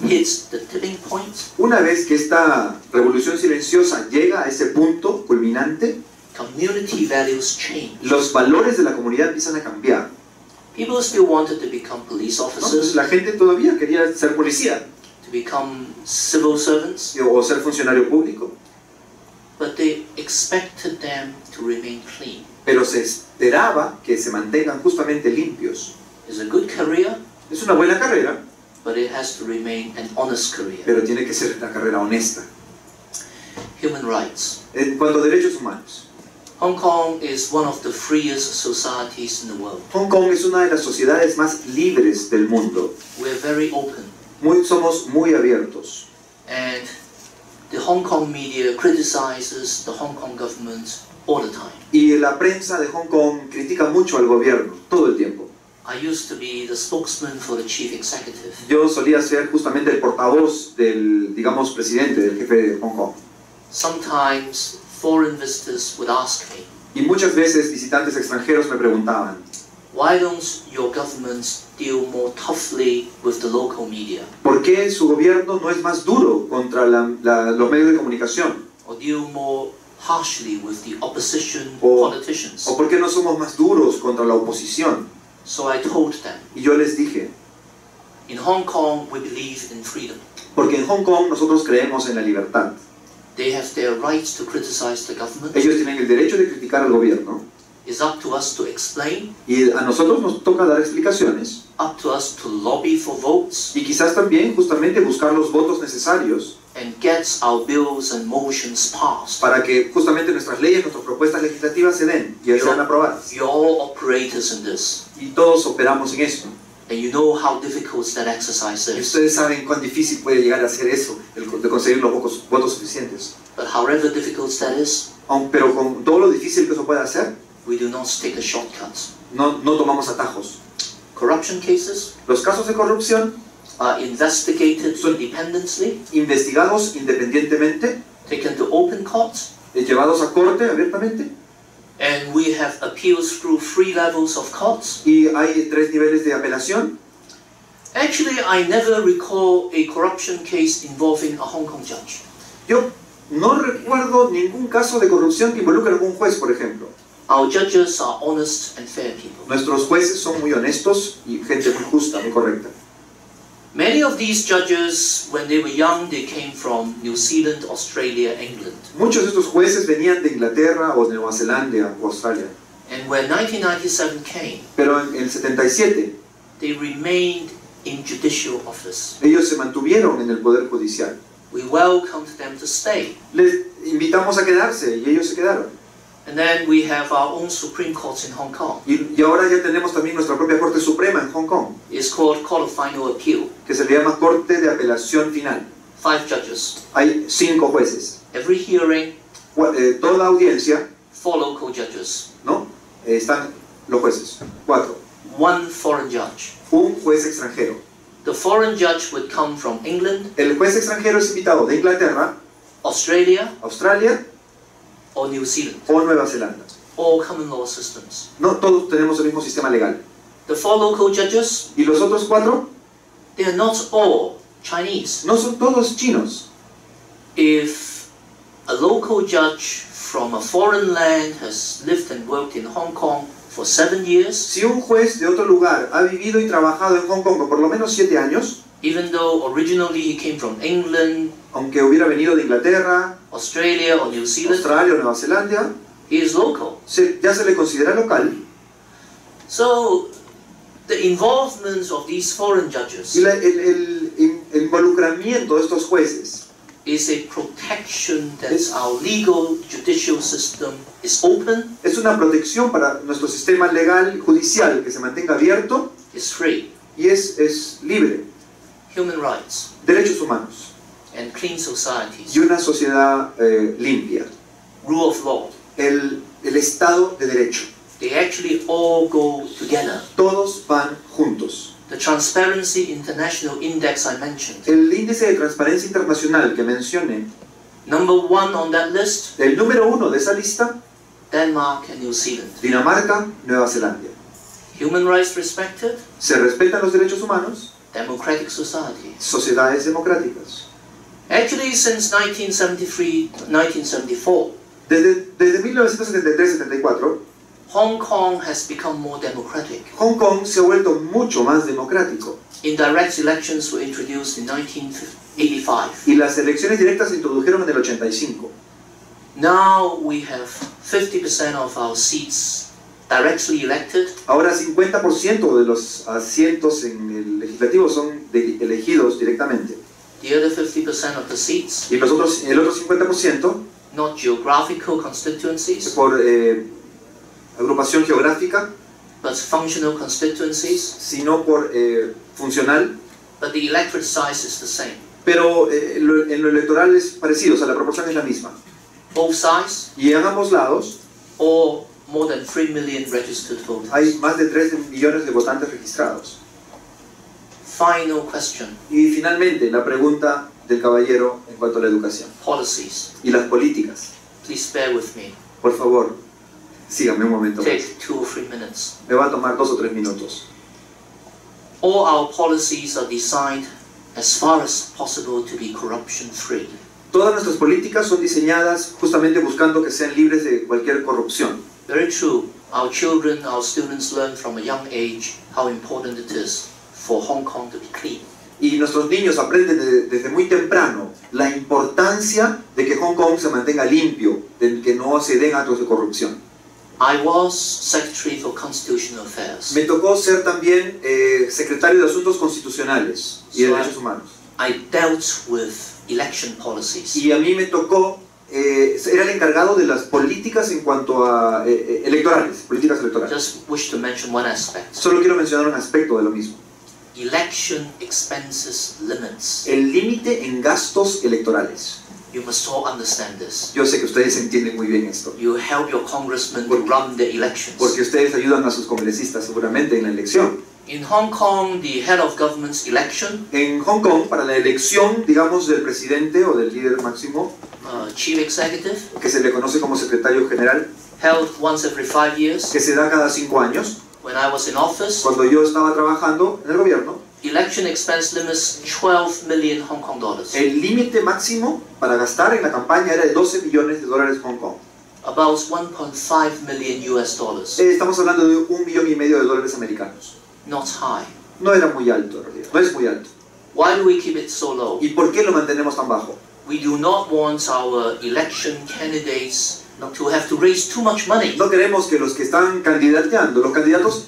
hits the tipping point, Una vez que esta revolución silenciosa llega a ese punto culminante, community values change. los valores de la comunidad empiezan a cambiar, People still wanted to become police ¿no? Entonces officers, la gente todavía quería ser policía to become civil servants, o ser funcionario público, but they expected them to remain clean. pero se esperaba que se mantengan justamente limpios. It's a good career, Es una buena carrera, but it has to remain an honest career. pero tiene que ser una carrera honesta. Human rights. En cuanto a derechos humanos, Hong Kong is one of the freest societies in the world. Hong Kong es una de las sociedades más libres del mundo. We're very open, Somos muy abiertos. and the Hong Kong media criticizes the Hong Kong government all the time. Y la prensa de Hong Kong critica mucho al gobierno, todo el tiempo. I used to be the spokesman for the chief executive. Yo solía ser justamente el portavoz del, digamos, presidente, del jefe de Hong Kong. Sometimes foreign visitors would ask me, Y muchas veces visitantes extranjeros me preguntaban, why don't your governments deal more toughly with the local media, ¿por qué su gobierno no es más duro contra los medios de comunicación? or deal more harshly with the opposition O politicians? ¿por qué no somos más duros contra la oposición? So I told them, Y yo les dije, in Hong Kong we believe in freedom. porque en Hong Kong nosotros creemos en la libertad. They have their rights to criticize the government. Ellos tienen el derecho de criticar al gobierno. It's up to us to explain, Y a nosotros nos toca dar explicaciones. up to us to lobby for votes, Y quizás también justamente buscar los votos necesarios and get our bills and motions passed. para que justamente nuestras leyes, nuestras propuestas legislativas se den y sean aprobadas. You're all operators in this, Y todos operamos en eso. and you know how difficult that exercise Y is. ustedes saben cuán difícil puede llegar a ser eso, de conseguir los votos suficientes. But however difficult that is, Pero con todo lo difícil que eso puede hacer, we do not take a shortcut. no tomamos atajos. Corruption cases Los casos de corrupción, are investigated independently, investigados independientemente, taken to open court, llevados a corte abiertamente, and we have appeals through 3 levels of courts. y hay 3 niveles de apelación. Actually, I never recall a corruption case involving a Hong Kong judge. Yo no recuerdo ningún caso de corrupción que involucre a algún juez, por ejemplo. Our judges are honest and fair people. Nuestros jueces son muy honestos y gente muy justa, muy correcta. Many of these judges, when they were young, they came from New Zealand, Australia, England. Muchos de estos jueces venían de Inglaterra o de Nueva Zelanda o Australia. And when 1997 came, Pero en el 77, they remained in judicial office. ellos se mantuvieron en el Poder Judicial. We welcomed them to stay. Les invitamos a quedarse y ellos se quedaron. And then we have our own Supreme Court in Hong Kong. Y ahora ya tenemos también nuestra propia Corte Suprema en Hong Kong, It's called Court of Final Appeal. que se le llama Corte de Apelación Final. 5 judges. Hay 5 jueces. Every hearing, Toda audiencia, 4 local judges. ¿no? Están los jueces. 4. 1 foreign judge. Un juez extranjero. The foreign judge would come from England, El juez extranjero es invitado de Inglaterra, Australia, Australia or New Zealand. o Nueva Zelanda. All common law systems. No todos tenemos el mismo sistema legal. The 4 local judges, Y los otros 4 they are not all Chinese. no son todos chinos. If a local judge from a foreign land has lived and worked in Hong Kong for 7 years, Si un juez de otro lugar ha vivido y trabajado en Hong Kong por lo menos 7 años, even though originally he came from England, aunque hubiera venido de Inglaterra, Australia, or New Zealand, Australia o Nueva Zelanda, he is local. ya se le considera local. So the involvement of these foreign judges Y el involucramiento de estos jueces is a protection that our legal judicial system is open, es una protección para nuestro sistema legal judicial que se mantenga abierto is free, y es libre. human rights, Derechos humanos and clean societies, y una sociedad limpia. rule of law. El Estado de Derecho. They actually all go together. Todos van juntos. The Transparency International Index I mentioned, El índice de transparencia internacional que mencioné, number 1 on that list, el número 1 de esa lista, Denmark and New Zealand. Dinamarca, Nueva Zelanda. Human rights respected, Se respetan los derechos humanos, democratic society. sociedades democráticas. Actually, since 1973-1974, Desde 1973-74, Hong Kong has become more democratic. Hong Kong se ha vuelto mucho más democrático Indirect elections were introduced in 1985. y las elecciones directas se introdujeron en el 85. Now we have 50% of our seats directly elected. Ahora 50% de los asientos en el legislativo son elegidos directamente. The other 50% of the seats, Y el otro 50% not geographical constituencies, por agrupación geográfica, but functional constituencies. sino por funcional. But the electorate size is the same. Pero en lo electoral es parecido, o sea, la proporción es la misma. Both sides, Y en ambos lados or more than 3 million registered voters. hay más de 3 millones de votantes registrados. Final question, Y finalmente, la pregunta del caballero en cuanto a la educación policies. y las políticas. Please bear with me. Por favor, síganme un momento más. Take 2 or 3 minutes. Me va a tomar 2 o 3 minutos. All our policies are designed as far as possible to be corruption free. Todas nuestras políticas son diseñadas justamente buscando que sean libres de cualquier corrupción. Very true. Our children, our students learn from a young age how important it is for Hong Kong to be clean. Y nuestros niños aprenden desde muy temprano la importancia de que Hong Kong se mantenga limpio, de que no se den actos de corrupción. I was Secretary for Constitutional Affairs. Me tocó ser también secretario de Asuntos Constitucionales y de Derechos Humanos. I dealt with election policies. Y a mí me tocó, era el encargado de las políticas en cuanto a políticas electorales. Just wish to mention one aspect. Solo quiero mencionar un aspecto de lo mismo. Election expenses limits. El límite en gastos electorales. You must all understand this. Yo sé que ustedes entienden muy bien esto, You help your congressmen to run the elections. porque ustedes ayudan a sus congresistas seguramente en la elección. In Hong Kong, the head of government's election, En Hong Kong, para la elección, digamos, del presidente o del líder máximo, chief executive, que se le conoce como secretario general, held once every 5 years. que se da cada 5 años, When I was in office, cuando yo estaba trabajando en el gobierno, election expense limits 12 million Hong Kong dollars. el límite máximo para gastar en la campaña era de 12 millones de dólares Hong Kong. About 1.5 million US dollars. Estamos hablando de 1,5 millones de dólares americanos. Not high. No era muy alto en realidad, no es muy alto. Why do we keep it so low? ¿Y por qué lo mantenemos tan bajo? We do not want our election candidates to have to raise too much money. No queremos que los que están candidateando, los candidatos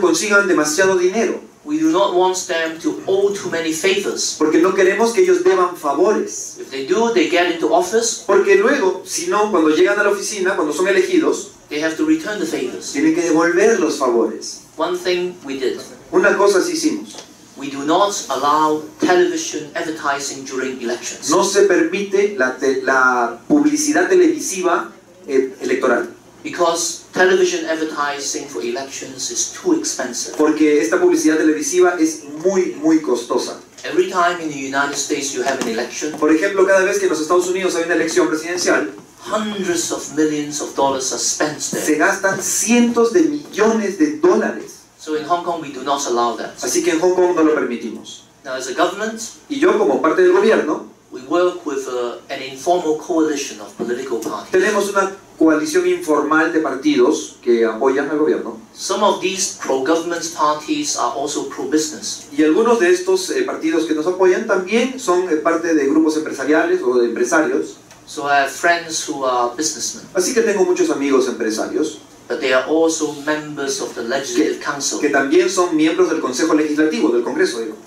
consigan demasiado dinero. We do not want them to owe too many favors. Porque no queremos que ellos deban favores. If they do, they get into office, Porque luego, si no, cuando llegan a la oficina, cuando son elegidos, they have to return the favors. tienen que devolver los favores. One thing we did, Una cosa sí hicimos. we do not allow television advertising during elections. No se permite la publicidad televisiva electoral. Because television advertising for elections is too expensive. Porque esta publicidad televisiva es muy costosa. Every time in the United States you have an election, Por ejemplo, cada vez que en los Estados Unidos hay una elección presidencial, hundreds of millions of dollars are spent se there. gastan cientos de millones de dólares. So in Hong Kong we do not allow that. Así que en Hong Kong no lo permitimos. Now as a government, Y yo, como parte del gobierno, we work with an informal coalition of political parties. tenemos una coalición informal de partidos que apoyan al gobierno. Some of these pro-government parties are also pro-business. Y algunos de estos partidos que nos apoyan también son parte de grupos empresariales o de empresarios. So I have friends who are businessmen, Así que tengo muchos amigos empresarios but they are also members of the Legislative Council. que también son miembros del Consejo Legislativo, del Congreso, digamos.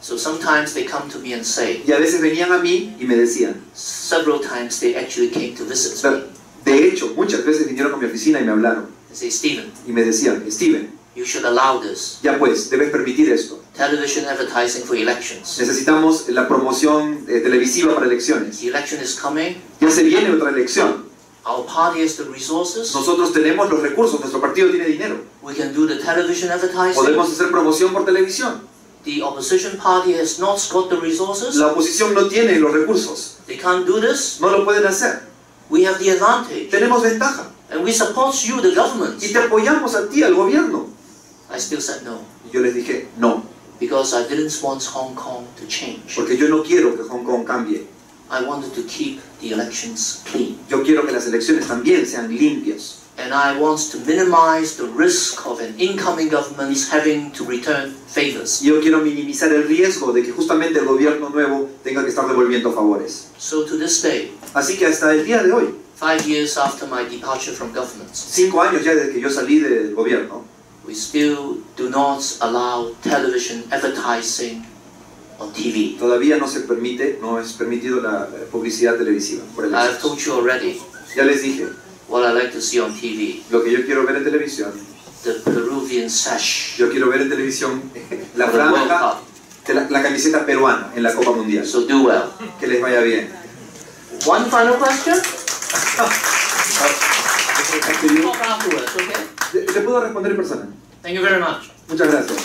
So sometimes they come to me and say, Y a veces venían a mí y me decían, several times they actually came to visit me. de hecho, muchas veces vinieron a mi oficina y me hablaron. They say, Stephen, Y me decían, Steven, you should allow this. ya pues, debes permitir esto. Television advertising for elections. Necesitamos la promoción televisiva para elecciones. The election is coming. Ya se viene otra elección. Our party has the resources. Nosotros tenemos los recursos, nuestro partido tiene dinero. We can do the television advertising. Podemos hacer promoción por televisión. The opposition party has not got the resources. La oposición no tiene los recursos. They can't do this. No lo pueden hacer. We have the advantage. Tenemos ventaja. And we support you, the government. Y te apoyamos a ti, al gobierno. I still said no, Y yo les dije no, because I didn't want Hong Kong to change. porque yo no quiero que Hong Kong cambie. I wanted to keep the elections clean. Yo quiero que las elecciones también sean limpias. And I want to minimize the risk of an incoming government having to return favors. Y yo quiero minimizar el riesgo de que justamente el gobierno nuevo tenga que estar devolviendo favores. So to this day, Así que hasta el día de hoy, 5 years after my departure from government, 5 años ya desde que yo salí del gobierno, we still do not allow television advertising on TV. todavía no es permitido la publicidad televisiva por el I have exceso. told you already Ya les dije, what I like to see on TV. lo que yo quiero ver en televisión, The Peruvian sash yo quiero ver en televisión la for the World franja, Cup. la camiseta peruana en la Copa Mundial. So do well. Que les vaya bien. One final question? Talk afterwards, okay? ¿Te puedo responder en persona? Thank you very much. Muchas gracias.